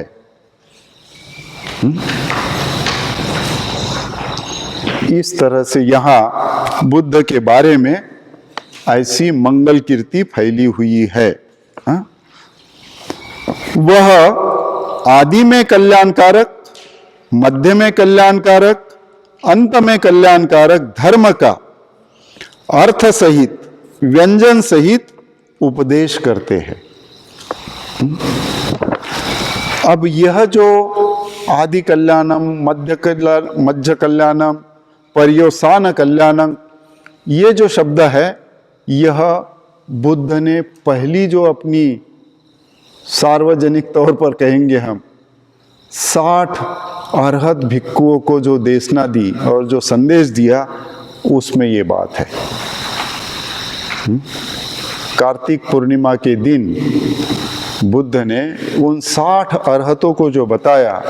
इस तरह से यहां बुद्ध के बारे में ऐसी मंगल कीर्ति फैली हुई है। वह आदि में कल्याणकारक, मध्य में कल्याणकारक, अंत में कल्याणकारक धर्म का अर्थ सहित, व्यंजन सहित उपदेश करते हैं। अब यह जो आदि कल्याणम, मध्य कल्याणम, पर्यवसान कल्याणम, ये जो शब्द है, यह बुद्ध ने पहली जो अपनी सार्वजनिक तौर पर कहेंगे हम 60 अरहत भिक्षुओं को जो देशना दी और जो संदेश दिया, उसमें ये बात है। कार्तिक पूर्णिमा के दिन बुद्ध ने उन 60 अरहतों को जो बताया,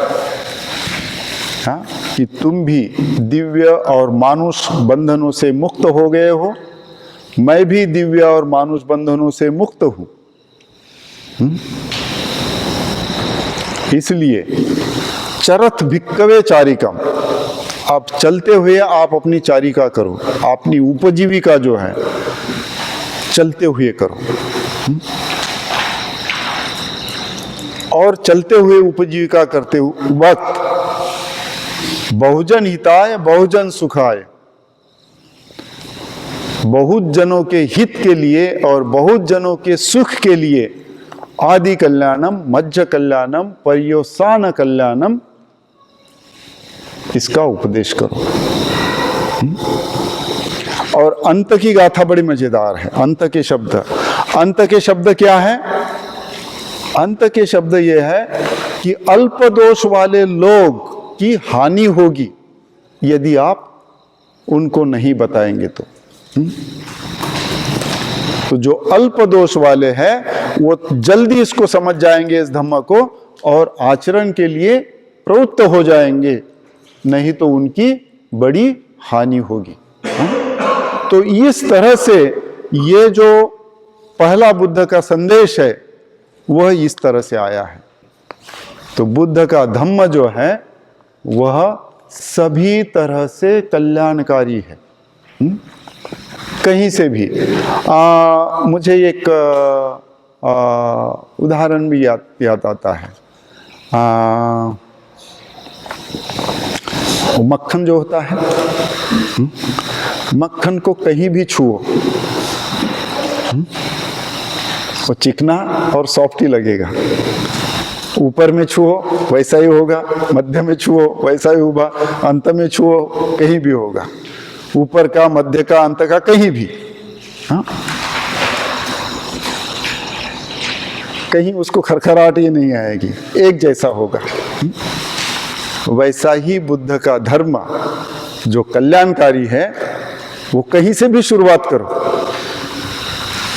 कि तुम भी दिव्य और मानुष बंधनों से मुक्त हो गए हो, मैं भी दिव्य और मानुष बंधनों से मुक्त हूं। इसलिए चरथ भिक्कवे चारिकम, आप चलते हुए आप अपनी चारिका करो, अपनी उपजीविका जो है चलते हुए करो। और चलते हुए उपजीविका करते वक्त बहुजन हिताय बहुजन सुखाय, बहुत जनों के हित के लिए और बहुत जनों के सुख के लिए आदि कल्याणम, मध्य कल्याणम, पर्यवसान कल्याणम, इसका उपदेश करो। और अंत की गाथा बड़ी मजेदार है। अंत के शब्द क्या है? अंत के शब्द यह है कि अल्प दोष वाले लोग की हानि होगी यदि आप उनको नहीं बताएंगे तो जो अल्प दोष वाले हैं वो जल्दी इसको समझ जाएंगे इस धम्म को और आचरण के लिए प्रवृत्त हो जाएंगे, नहीं तो उनकी बड़ी हानि होगी। तो इस तरह से ये जो पहला बुद्ध का संदेश है वह इस तरह से आया है। तो बुद्ध का धम्म जो है वह सभी तरह से कल्याणकारी है। कहीं से भी मुझे एक उदाहरण भी याद आता है। मक्खन जो होता है, मक्खन को कहीं भी छुओ वो चिकना और सॉफ्ट ही लगेगा। ऊपर में छुओ वैसा ही होगा, मध्य में छुओ वैसा ही होगा, अंत में छुओ कहीं भी होगा, ऊपर का, मध्य का, अंत का, कहीं भी। हाँ? कहीं उसको खरखराहट ही नहीं आएगी, एक जैसा होगा। वैसा ही बुद्ध का धर्म जो कल्याणकारी है वो कहीं से भी शुरुआत करो,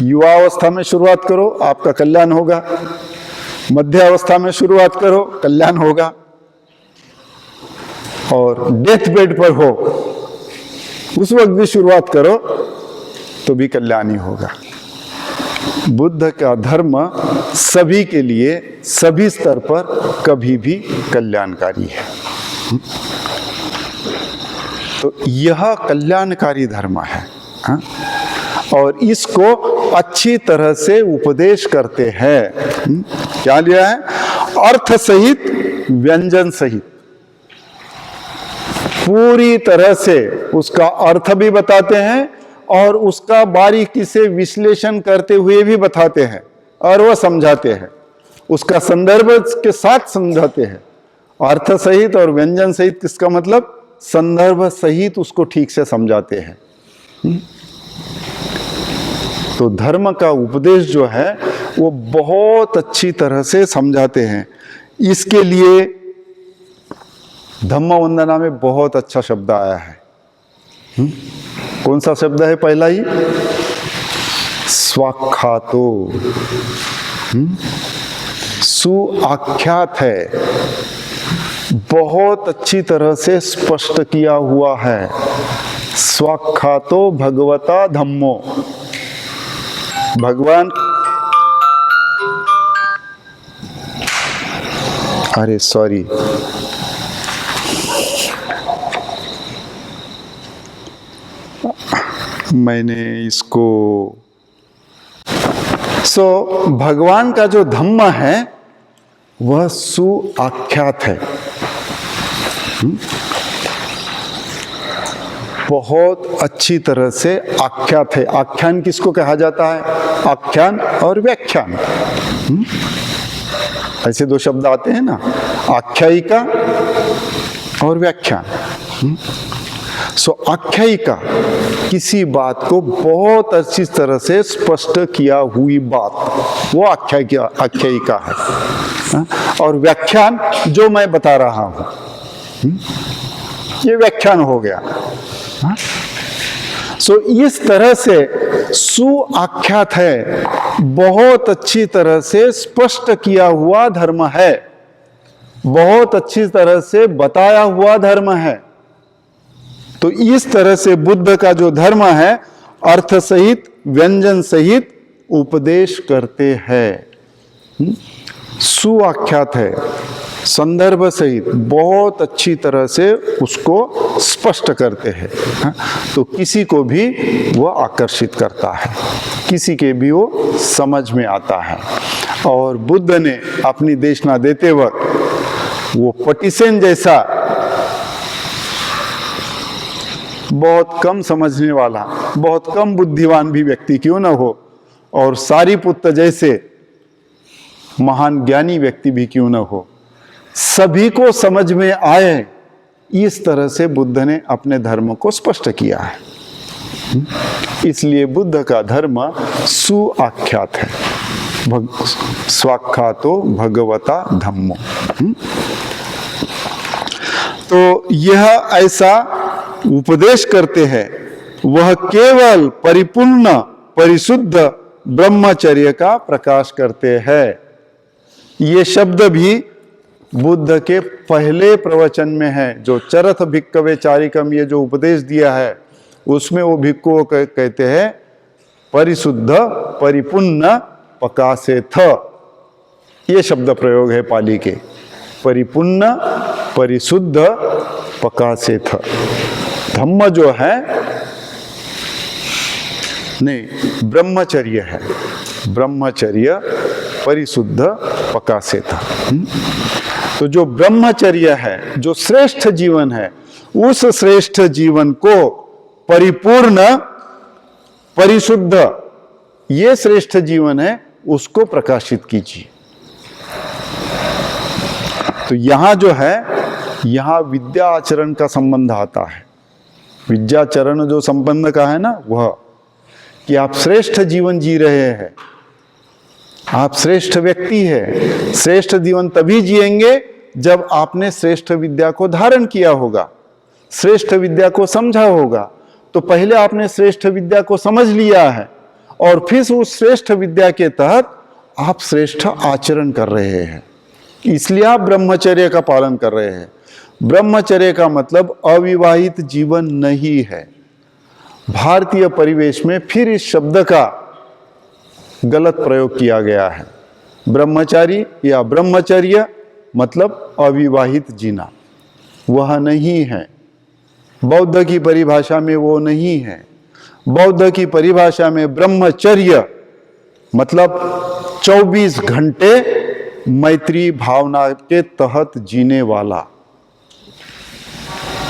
युवा अवस्था में शुरुआत करो, आपका कल्याण होगा। मध्य अवस्था में शुरुआत करो, कल्याण होगा। और डेथ बेड पर हो उस वक्त भी शुरुआत करो तो भी कल्याण ही होगा। बुद्ध का धर्म सभी के लिए, सभी स्तर पर कभी भी कल्याणकारी है। तो यह कल्याणकारी धर्म है। हाँ? और इसको अच्छी तरह से उपदेश करते हैं। क्या लिया है? अर्थ सहित, व्यंजन सहित। पूरी तरह से उसका अर्थ भी बताते हैं और उसका बारीकी से विश्लेषण करते हुए भी बताते हैं और वह समझाते हैं, उसका संदर्भ के साथ समझाते हैं। अर्थ सहित और व्यंजन सहित, किसका मतलब संदर्भ सहित उसको ठीक से समझाते हैं। तो धर्म का उपदेश जो है वो बहुत अच्छी तरह से समझाते हैं। इसके लिए धम्म वंदना में बहुत अच्छा शब्द आया है। कौन सा शब्द है? पहला ही स्वाख्यातो, सुआख्यात है, बहुत अच्छी तरह से स्पष्ट किया हुआ है। स्वाख्यातो भगवता धम्मो, भगवान, अरे सॉरी, मैंने इसको भगवान का जो धम्म है वह सुआख्यात है, बहुत अच्छी तरह से आख्यात है। आख्यान किसको कहा जाता है? आख्यान और व्याख्यान, ऐसे दो शब्द आते हैं ना, आख्यायिका और व्याख्यान। आख्यायिका किसी बात को बहुत अच्छी तरह से स्पष्ट किया हुई बात, वो आख्यायिका है। और व्याख्यान जो मैं बता रहा हूं, ये व्याख्यान हो गया। इस तरह से सुआख्यात है, बहुत अच्छी तरह से स्पष्ट किया हुआ धर्म है, बहुत अच्छी तरह से बताया हुआ धर्म है। तो इस तरह से बुद्ध का जो धर्म है अर्थ सहित व्यंजन सहित उपदेश करते हैं। सुआख्यात है, संदर्भ सहित बहुत अच्छी तरह से उसको स्पष्ट करते हैं। तो किसी को भी वो आकर्षित करता है, किसी के भी वो समझ में आता है। और बुद्ध ने अपनी देशना देते वक्त वो पटिसेन जैसा बहुत कम समझने वाला, बहुत कम बुद्धिमान भी व्यक्ति क्यों न हो, और सारीपुत्र जैसे महान ज्ञानी व्यक्ति भी क्यों न हो, सभी को समझ में आए, इस तरह से बुद्ध ने अपने धर्म को स्पष्ट किया है। इसलिए बुद्ध का धर्म सुआख्यात है, स्वाख्यातो भगवता धम्मो। तो यह ऐसा उपदेश करते हैं, वह केवल परिपूर्ण परिशुद्ध ब्रह्मचर्य का प्रकाश करते हैं। ये शब्द भी बुद्ध के पहले प्रवचन में है, जो चरथ भिक्खवे चारिकम, ये जो उपदेश दिया है उसमें वो भिक्खु कहते हैं परिशुद्ध परिपूर्ण पकासेथ, ये शब्द प्रयोग है पाली के, परिपूर्ण परिशुद्ध पकासेथ। धम्म जो है नहीं, ब्रह्मचर्य है, ब्रह्मचर्य परिशुद्ध पकासेथ। तो जो ब्रह्मचर्य है, जो श्रेष्ठ जीवन है, उस श्रेष्ठ जीवन को परिपूर्ण परिशुद्ध, ये श्रेष्ठ जीवन है, उसको प्रकाशित कीजिए। तो यहां जो है, यहां विद्या आचरण का संबंध आता है। विद्याचरण जो संबंध का है ना, वह कि आप श्रेष्ठ जीवन जी रहे हैं, आप श्रेष्ठ व्यक्ति है। श्रेष्ठ जीवन तभी जिएंगे जब आपने श्रेष्ठ विद्या को धारण किया होगा, श्रेष्ठ विद्या को समझा होगा। तो पहले आपने श्रेष्ठ विद्या को समझ लिया है और फिर उस श्रेष्ठ विद्या के तहत आप श्रेष्ठ आचरण कर रहे हैं, इसलिए आप ब्रह्मचर्य का पालन कर रहे हैं। ब्रह्मचर्य का मतलब अविवाहित जीवन नहीं है। भारतीय परिवेश में फिर इस शब्द का गलत प्रयोग किया गया है। ब्रह्मचारी या ब्रह्मचर्य मतलब अविवाहित जीना, वह नहीं है। बौद्ध की परिभाषा में वो नहीं है। बौद्ध की परिभाषा में ब्रह्मचर्य मतलब 24 घंटे मैत्री भावना के तहत जीने वाला,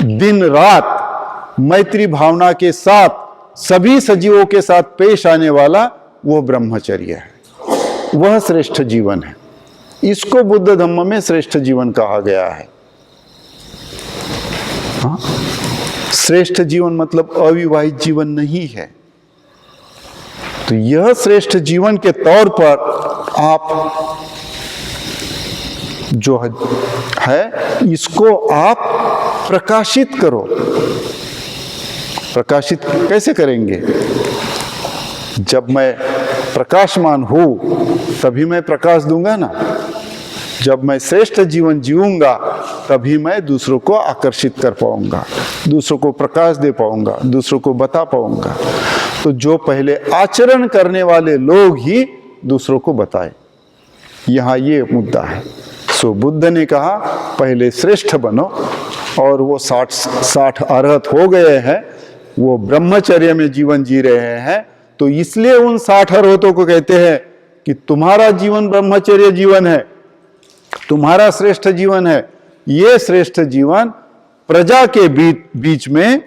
दिन रात मैत्री भावना के साथ सभी सजीवों के साथ पेश आने वाला वो ब्रह्मचर्य है, वह श्रेष्ठ जीवन है। इसको बुद्ध धम्म में श्रेष्ठ जीवन कहा गया है। हाँ? श्रेष्ठ जीवन मतलब अविवाहित जीवन नहीं है। तो यह श्रेष्ठ जीवन के तौर पर आप जो है इसको आप प्रकाशित करो। प्रकाशित कैसे करेंगे? जब मैं प्रकाशमान हूं तभी मैं प्रकाश दूंगा ना। जब मैं श्रेष्ठ जीवन जीऊंगा तभी मैं दूसरों को आकर्षित कर पाऊंगा, दूसरों को प्रकाश दे पाऊंगा, दूसरों को बता पाऊंगा। तो जो पहले आचरण करने वाले लोग ही दूसरों को बताए, यहां ये मुद्दा है। सो बुद्ध ने कहा पहले श्रेष्ठ बनो, और वो 60 अरहत हो गए हैं, वो ब्रह्मचर्य में जीवन जी रहे हैं। तो इसलिए उन 60 अरहतों को कहते हैं कि तुम्हारा जीवन ब्रह्मचर्य जीवन है, तुम्हारा श्रेष्ठ जीवन है। ये श्रेष्ठ जीवन प्रजा के बीच में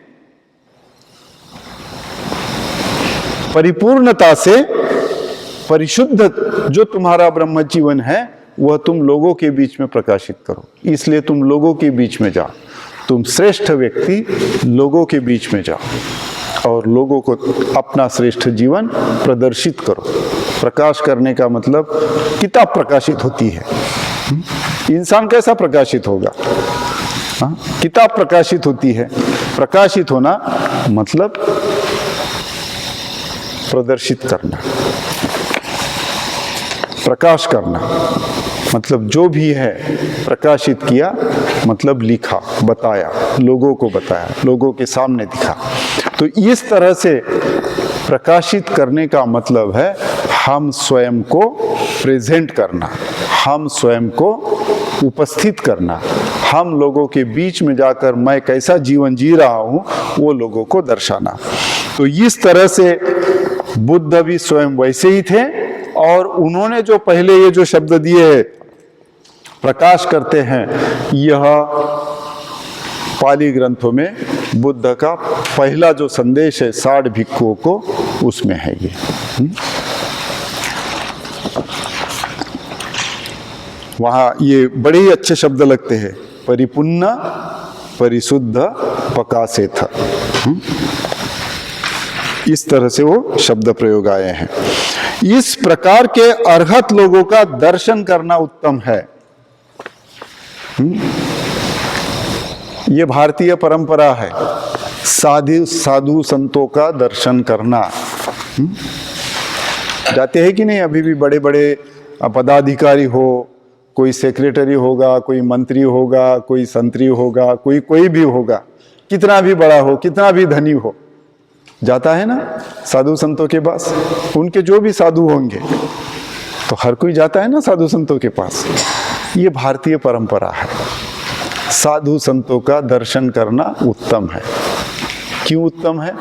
परिपूर्णता से परिशुद्ध जो तुम्हारा ब्रह्म जीवन है वह तुम लोगों के बीच में प्रकाशित करो। इसलिए तुम लोगों के बीच में जाओ, तुम श्रेष्ठ व्यक्ति लोगों के बीच में जाओ और लोगों को अपना श्रेष्ठ जीवन प्रदर्शित करो। प्रकाश करने का मतलब किताब प्रकाशित होती है, इंसान कैसा प्रकाशित होगा? हाँ? किताब प्रकाशित होती है। प्रकाशित होना मतलब प्रदर्शित करना, प्रकाश करना मतलब जो भी है प्रकाशित किया मतलब लिखा, बताया, लोगों को बताया, लोगों के सामने दिखा। तो इस तरह से प्रकाशित करने का मतलब है हम स्वयं को प्रेजेंट करना, हम स्वयं को उपस्थित करना, हम लोगों के बीच में जाकर मैं कैसा जीवन जी रहा हूं वो लोगों को दर्शाना। तो इस तरह से बुद्ध भी स्वयं वैसे ही थे, और उन्होंने जो पहले ये जो शब्द दिए हैं प्रकाश करते हैं, यह पाली ग्रंथों में बुद्ध का पहला जो संदेश है 60 भिक्षुओं को, उसमें है ये। वहां ये बड़े ही अच्छे शब्द लगते हैं, परिपुन्न परिशुद्ध पकासेथ। इस तरह से वो शब्द प्रयोग आए हैं। इस प्रकार के अर्हत लोगों का दर्शन करना उत्तम है। ये भारतीय परंपरा है, साधु संतों का दर्शन करना। जाते हैं कि नहीं? अभी भी बड़े बड़े पदाधिकारी हो, कोई सेक्रेटरी होगा, कोई मंत्री होगा, कोई संतरी होगा, कोई भी होगा, कितना भी बड़ा हो, कितना भी धनी हो, जाता है ना साधु संतों के पास। उनके जो भी साधु होंगे तो हर कोई जाता है ना साधु संतों के पास। ये भारतीय परंपरा है। साधु संतों का दर्शन करना उत्तम है। क्यों उत्तम है?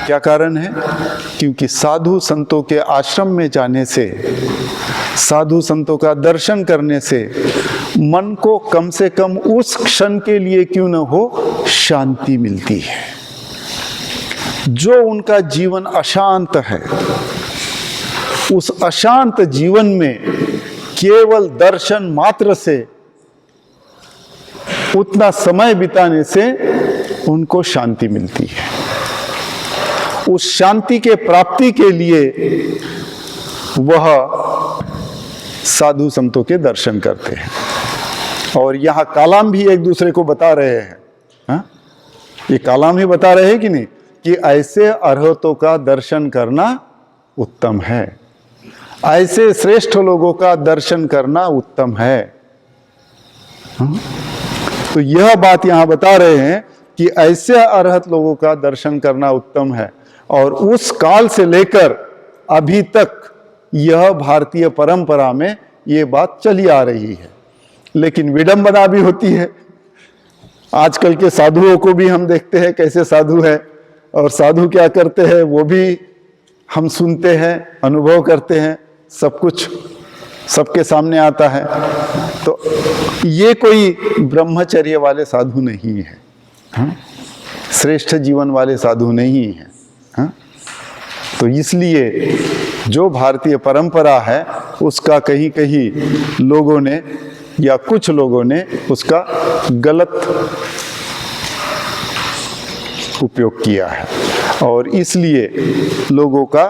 क्या कारण है? क्योंकि साधु संतों के आश्रम में जाने से, साधु संतों का दर्शन करने से मन को कम से कम उस क्षण के लिए क्यों न हो शांति मिलती है। जो उनका जीवन अशांत है, उस अशांत जीवन में केवल दर्शन मात्र से, उतना समय बिताने से उनको शांति मिलती है। उस शांति के प्राप्ति के लिए वह साधु संतों के दर्शन करते हैं। और यहाँ कालाम भी एक दूसरे को बता रहे हैं। हाँ? ये कालाम ही बता रहे हैं कि नहीं कि ऐसे अर्हतों का दर्शन करना उत्तम है, ऐसे श्रेष्ठ लोगों का दर्शन करना उत्तम है। तो यह बात यहां बता रहे हैं कि ऐसे अर्हत लोगों का दर्शन करना उत्तम है। और उस काल से लेकर अभी तक यह भारतीय परंपरा में ये बात चली आ रही है। लेकिन विडंबना भी होती है। आजकल के साधुओं को भी हम देखते हैं कैसे साधु है, और साधु क्या करते हैं वो भी हम सुनते हैं, अनुभव करते हैं, सब कुछ सबके सामने आता है। तो ये कोई ब्रह्मचर्य वाले साधु नहीं है, हाँ? श्रेष्ठ जीवन वाले साधु नहीं है, हाँ? तो इसलिए जो भारतीय परंपरा है उसका कहीं कहीं लोगों ने या कुछ लोगों ने उसका गलत उपयोग किया है और इसलिए लोगों का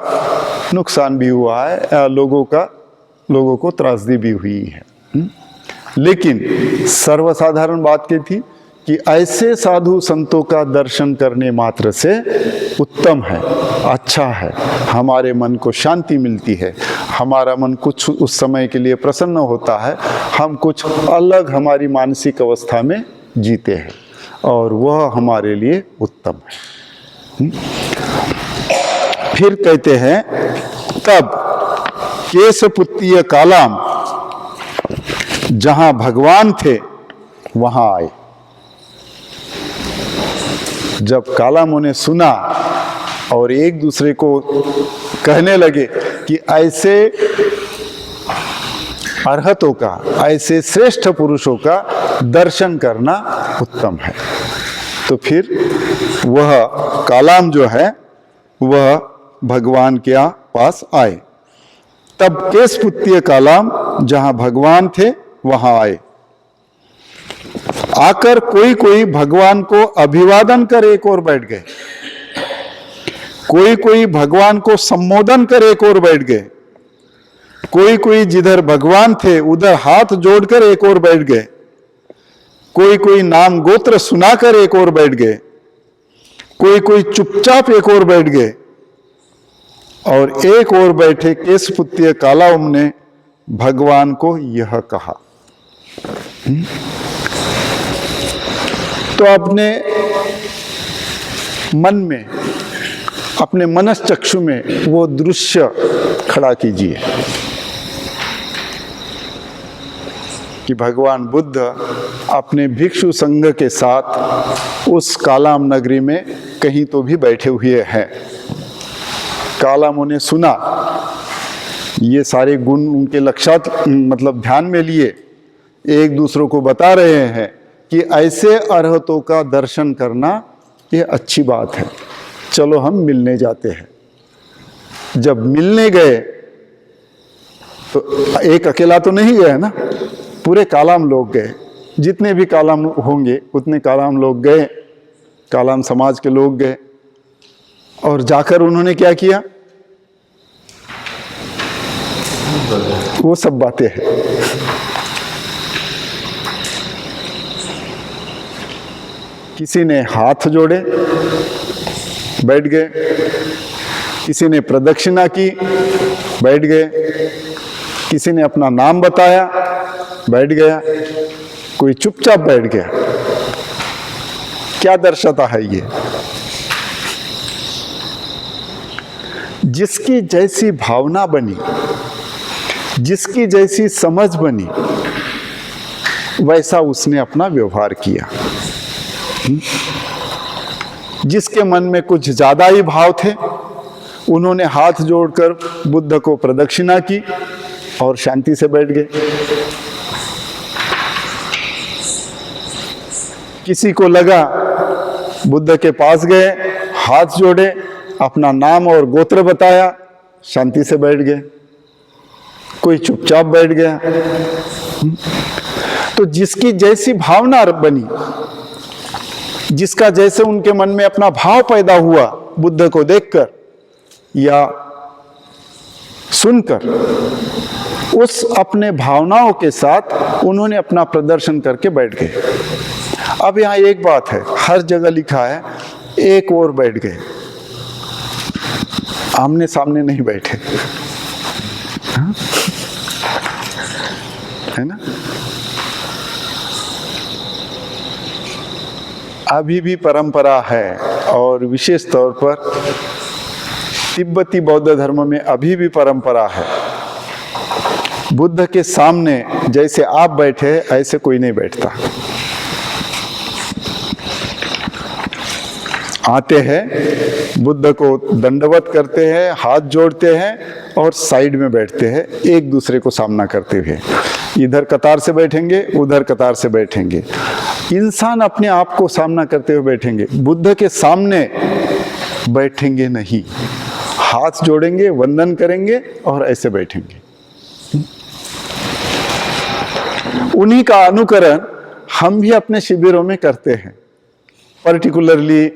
नुकसान भी हुआ है, लोगों को त्रासदी भी हुई है। लेकिन सर्वसाधारण बात क्या थी कि ऐसे साधु संतों का दर्शन करने मात्र से उत्तम है, अच्छा है, हमारे मन को शांति मिलती है, हमारा मन कुछ उस समय के लिए प्रसन्न होता है, हम कुछ अलग हमारी मानसिक अवस्था में जीते हैं और वह हमारे लिए उत्तम है। फिर कहते हैं तब केशपुत्तीय कालाम, जहां भगवान थे वहां आए। जब कालामों ने सुना और एक दूसरे को कहने लगे कि ऐसे अरहतों का, ऐसे श्रेष्ठ पुरुषों का दर्शन करना उत्तम है, तो फिर वह कालाम जो है वह भगवान के पास आए। तब केशपुत्तीय कालाम, जहां भगवान थे वहां आए। आकर कोई कोई भगवान को अभिवादन कर एक और बैठ गए, कोई कोई भगवान को संबोधन कर एक और बैठ गए, कोई कोई जिधर भगवान थे उधर हाथ जोड़कर एक और बैठ गए, कोई कोई नाम गोत्र सुनाकर एक और बैठ गए, कोई कोई चुपचाप एक और बैठ गए और एक और बैठे केशपुत्तीय कालाम ने भगवान को यह कहा। तो अपने मन में, अपने मनश्चक्षु में वो दृश्य खड़ा कीजिए कि भगवान बुद्ध अपने भिक्षु संघ के साथ उस कालाम नगरी में कहीं तो भी बैठे हुए हैं। कालामों ने सुना, ये सारे गुण उनके लक्षात मतलब ध्यान में लिए, एक दूसरों को बता रहे हैं कि ऐसे अरहतों का दर्शन करना ये अच्छी बात है, चलो हम मिलने जाते हैं। जब मिलने गए तो एक अकेला तो नहीं गए ना, पूरे कालाम लोग गए, जितने भी कालाम होंगे उतने कालाम लोग गए, कालाम समाज के लोग गए और जाकर उन्होंने क्या किया, वो सब बातें हैं। किसी ने हाथ जोड़े बैठ गए, किसी ने प्रदक्षिणा की बैठ गए, किसी ने अपना नाम बताया बैठ गया, कोई चुपचाप बैठ गया। क्या दर्शाता है ये? जिसकी जैसी भावना बनी, जिसकी जैसी समझ बनी, वैसा उसने अपना व्यवहार किया। जिसके मन में कुछ ज्यादा ही भाव थे, उन्होंने हाथ जोड़कर बुद्ध को प्रदक्षिणा की और शांति से बैठ गए। किसी को लगा, बुद्ध के पास गए, हाथ जोड़े, अपना नाम और गोत्र बताया, शांति से बैठ गए। कोई चुपचाप बैठ गया। तो जिसकी जैसी भावना बनी, जिसका जैसे उनके मन में अपना भाव पैदा हुआ बुद्ध को देखकर या सुनकर, उस अपने भावनाओं के साथ उन्होंने अपना प्रदर्शन करके बैठ गए। अब यहाँ एक बात है, हर जगह लिखा है एक और बैठ गए, आमने सामने नहीं बैठे, हाँ? है ना? अभी भी परंपरा है और विशेष तौर पर तिब्बती बौद्ध धर्म में अभी भी परंपरा है। बुद्ध के सामने जैसे आप बैठे ऐसे कोई नहीं बैठता। आते हैं, बुद्ध को दंडवत करते हैं, हाथ जोड़ते हैं और साइड में बैठते हैं, एक दूसरे को सामना करते हुए। इधर कतार से बैठेंगे, उधर कतार से बैठेंगे। इंसान अपने आप को सामना करते हुए बैठेंगे, बुद्ध के सामने बैठेंगे नहीं। हाथ जोड़ेंगे, वंदन करेंगे और ऐसे बैठेंगे। उन्हीं का अनुकरण हम भी अपने शिविरों में करते हैं। पर्टिकुलरली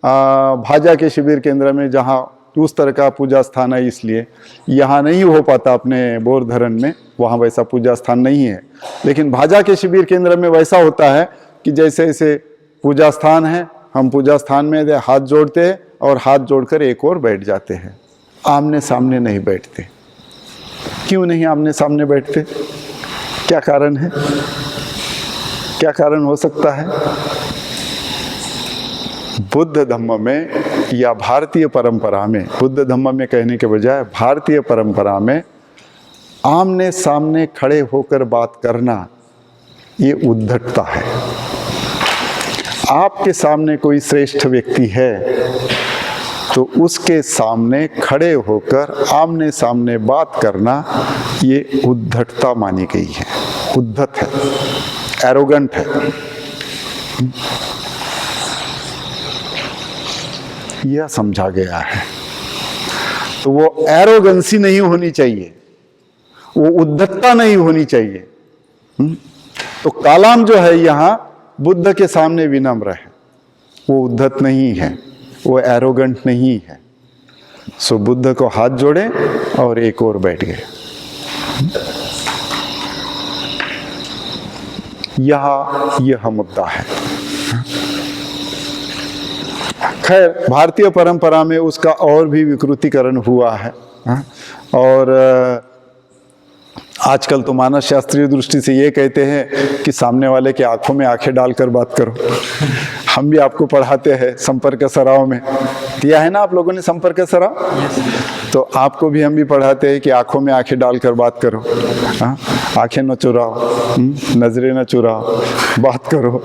भाजा के शिविर केंद्र में, जहाँ उस तरह का पूजा स्थान है, इसलिए यहाँ नहीं हो पाता अपने बोरधरन में, वहाँ वैसा पूजा स्थान नहीं है। लेकिन भाजा के शिविर केंद्र में वैसा होता है कि जैसे ऐसे पूजा स्थान है, हम पूजा स्थान में हाथ जोड़ते हैं और हाथ जोड़कर एक और बैठ जाते हैं। आमने सामने नहीं बैठते। क्यों नहीं आमने सामने बैठते? क्या कारण है? क्या कारण हो सकता है? बुद्ध धम्म में या भारतीय परंपरा में, बुद्ध धम्म में कहने के बजाय भारतीय परंपरा में, आमने सामने खड़े होकर बात करना ये उद्धटता है। आपके सामने कोई श्रेष्ठ व्यक्ति है तो उसके सामने खड़े होकर आमने सामने बात करना ये उद्धटता मानी गई है, उद्धत है, एरोगेंट है। यह समझा गया है। तो वो एरोगेंसी नहीं होनी चाहिए, वो उद्धतता नहीं होनी चाहिए। तो कालाम जो है यहाँ बुद्ध के सामने विनम्र है, वो उद्धत नहीं है, वो एरोगेंट नहीं है। सो बुद्ध को हाथ जोड़े और एक और बैठ गए। यह मुद्दा है। खैर, भारतीय परंपरा में उसका और भी विकृतीकरण हुआ है। और आजकल तो मानस शास्त्रीय दृष्टि से ये कहते हैं कि सामने वाले की आंखों में आंखें डालकर बात करो। हम भी आपको पढ़ाते हैं संपर्क सराव में, किया है ना आप लोगों ने संपर्क सराव? तो आपको भी हम भी पढ़ाते हैं कि आंखों में आंखें डालकर बात करो। आंखें न चुराओ, नजरें न चुराओ, बात करो।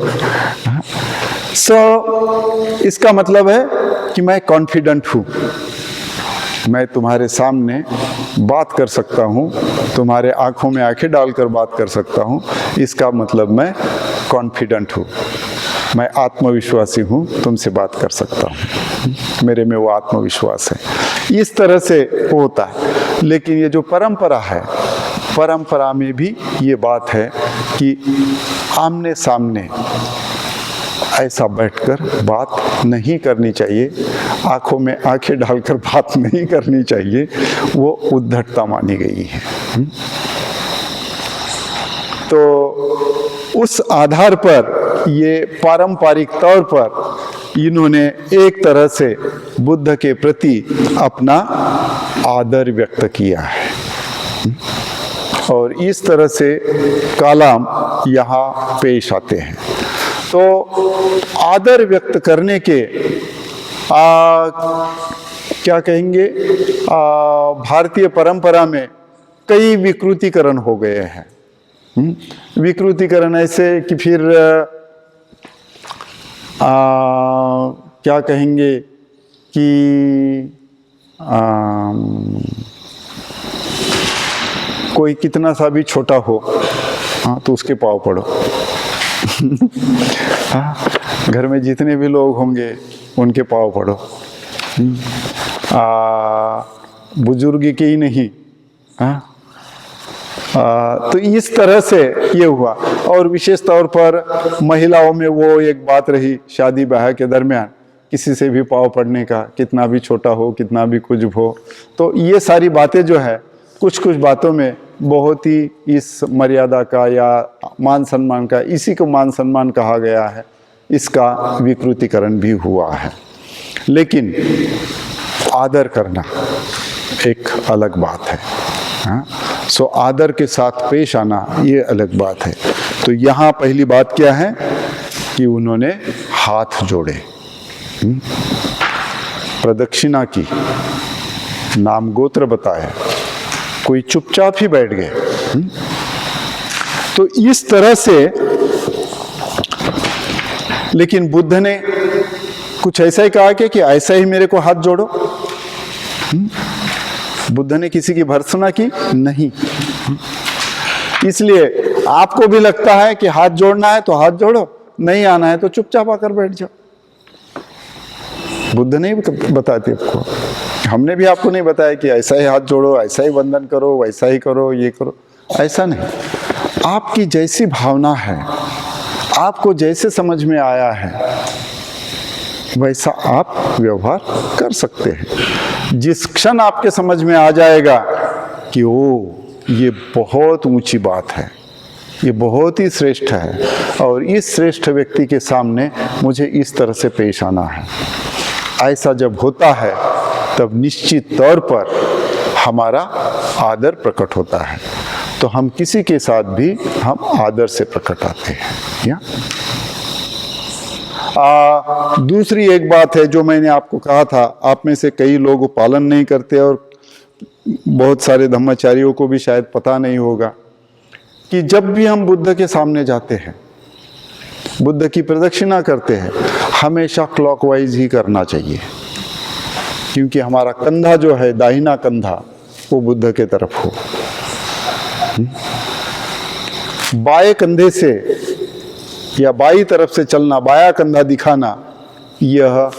इसका मतलब है कि मैं कॉन्फिडेंट हूँ, मैं तुम्हारे सामने बात कर सकता हूँ, तुम्हारे आंखों में आंखें डालकर बात कर सकता हूँ। इसका मतलब मैं कॉन्फिडेंट हूँ, मैं आत्मविश्वासी हूँ, तुमसे बात कर सकता हूँ, मेरे में वो आत्मविश्वास है। इस तरह से होता है। लेकिन ये जो परंपरा है, परंपरा में भी ये बात है कि आमने सामने ऐसा बैठकर बात नहीं करनी चाहिए, आंखों में आंखें डालकर बात नहीं करनी चाहिए, वो उद्धटता मानी गई है। तो उस आधार पर ये पारंपरिक तौर पर इन्होंने एक तरह से बुद्ध के प्रति अपना आदर व्यक्त किया है। और इस तरह से कालाम यहाँ पेश आते हैं। तो आदर व्यक्त करने के क्या कहेंगे, भारतीय परंपरा में कई विकृतीकरण हो गए हैं। विकृतीकरण ऐसे कि फिर क्या कहेंगे कि कोई कितना सा भी छोटा हो, तो उसके पाँव पड़ो। घर में जितने भी लोग होंगे उनके पाँव पड़ो। बुजुर्ग के ही नहीं। तो इस तरह से ये हुआ। और विशेष तौर पर महिलाओं में वो एक बात रही शादी ब्याह के दरमियान, किसी से भी पाँव पड़ने का, कितना भी छोटा हो, कितना भी कुछ हो। तो ये सारी बातें जो है, कुछ कुछ बातों में बहुत ही इस मर्यादा का या मान सम्मान का, इसी को मान सम्मान कहा गया है, इसका विकृतीकरण भी हुआ है। लेकिन आदर करना एक अलग बात है। सो आदर के साथ पेश आना ये अलग बात है। तो यहाँ पहली बात क्या है कि उन्होंने हाथ जोड़े, प्रदक्षिणा की, नाम गोत्र बताया, कोई चुपचाप ही बैठ गए। तो इस तरह से, लेकिन बुद्ध ने कुछ ऐसा ही कहा कि ऐसा ही मेरे को हाथ जोड़ो। बुद्ध ने किसी की भर्त्सना की नहीं। इसलिए आपको भी लगता है कि हाथ जोड़ना है तो हाथ जोड़ो, नहीं आना है तो चुपचाप आकर बैठ जाओ। बुद्ध नहीं बताते आपको, हमने भी आपको नहीं बताया कि ऐसा ही हाथ जोड़ो, ऐसा ही वंदन करो, वैसा ही करो, ये करो, ऐसा नहीं। आपकी जैसी भावना है, आपको जैसे समझ में आया है, वैसा आप व्यवहार कर सकते हैं। जिस क्षण आपके समझ में आ जाएगा कि ओ ये बहुत ऊंची बात है, ये बहुत ही श्रेष्ठ है, और इस श्रेष्ठ व्यक्ति के सामने मुझे इस तरह से पेश आना है, ऐसा जब होता है तब निश्चित तौर पर हमारा आदर प्रकट होता है। तो हम किसी के साथ भी हम आदर से प्रकट आते हैं। या दूसरी एक बात है जो मैंने आपको कहा था, आप में से कई लोग पालन नहीं करते और बहुत सारे धम्माचार्यों को भी शायद पता नहीं होगा कि जब भी हम बुद्ध के सामने जाते हैं, बुद्ध की प्रदक्षिणा करते हैं, हमेशा क्लॉकवाइज ही करना चाहिए, क्योंकि हमारा कंधा जो है, दाहिना कंधा, वो बुद्ध के तरफ हो। बाएं कंधे से या बाई तरफ से चलना, बाया कंधा दिखाना, यह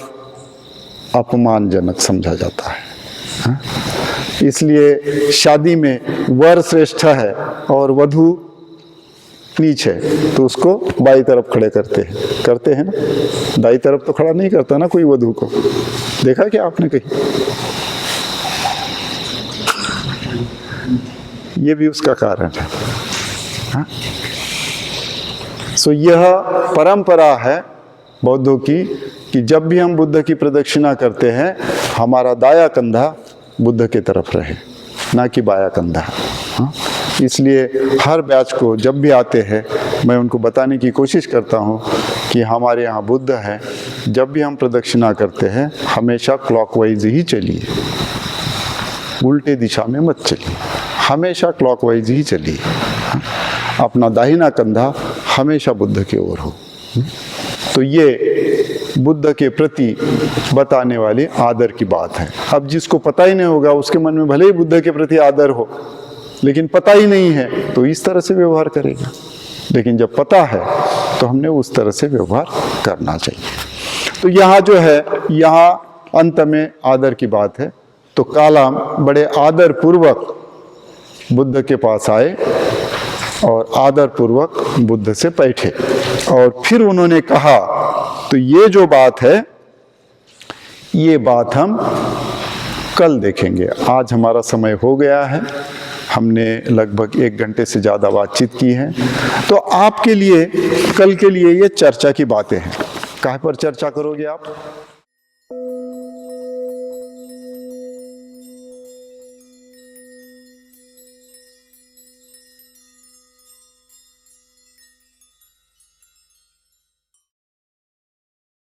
अपमानजनक समझा जाता है। इसलिए शादी में वर श्रेष्ठ है और वधू नीच है, तो उसको बाई तरफ खड़े करते हैं ना। दाई तरफ तो खड़ा नहीं करता ना कोई वधू को, देखा क्या आपने कहीं? ये भी उसका कारण है। हाँ? सो यह परंपरा है बौद्धों की कि जब भी हम बुद्ध की प्रदक्षिणा करते हैं, हमारा दाया कंधा बुद्ध के तरफ रहे, ना कि बाया कंधा। हाँ? इसलिए हर बैच को जब भी आते हैं, मैं उनको बताने की कोशिश करता हूँ कि हमारे यहाँ बुद्ध है, जब भी हम प्रदक्षिणा करते हैं हमेशा क्लॉकवाइज ही चलिए, उल्टे दिशा में मत चलिए, हमेशा क्लॉकवाइज ही चलिए। अपना दाहिना कंधा हमेशा बुद्ध की ओर हो। तो ये बुद्ध के प्रति बताने वाली आदर की बात है। अब जिसको पता ही नहीं होगा, उसके मन में भले ही बुद्ध के प्रति आदर हो, लेकिन पता ही नहीं है तो इस तरह से व्यवहार करेगा। लेकिन जब पता है तो हमने उस तरह से व्यवहार करना चाहिए। तो यहाँ जो है, यहाँ अंत में आदर की बात है। तो कालाम बड़े आदर पूर्वक बुद्ध के पास आए और आदर पूर्वक बुद्ध से बैठे, और फिर उन्होंने कहा, तो ये जो बात है, ये बात हम कल देखेंगे। आज हमारा समय हो गया है, हमने लगभग 1 घंटे से ज़्यादा बातचीत की है। तो आपके लिए, कल के लिए ये चर्चा की बातें हैं। कहाँ पर चर्चा करोगे आप?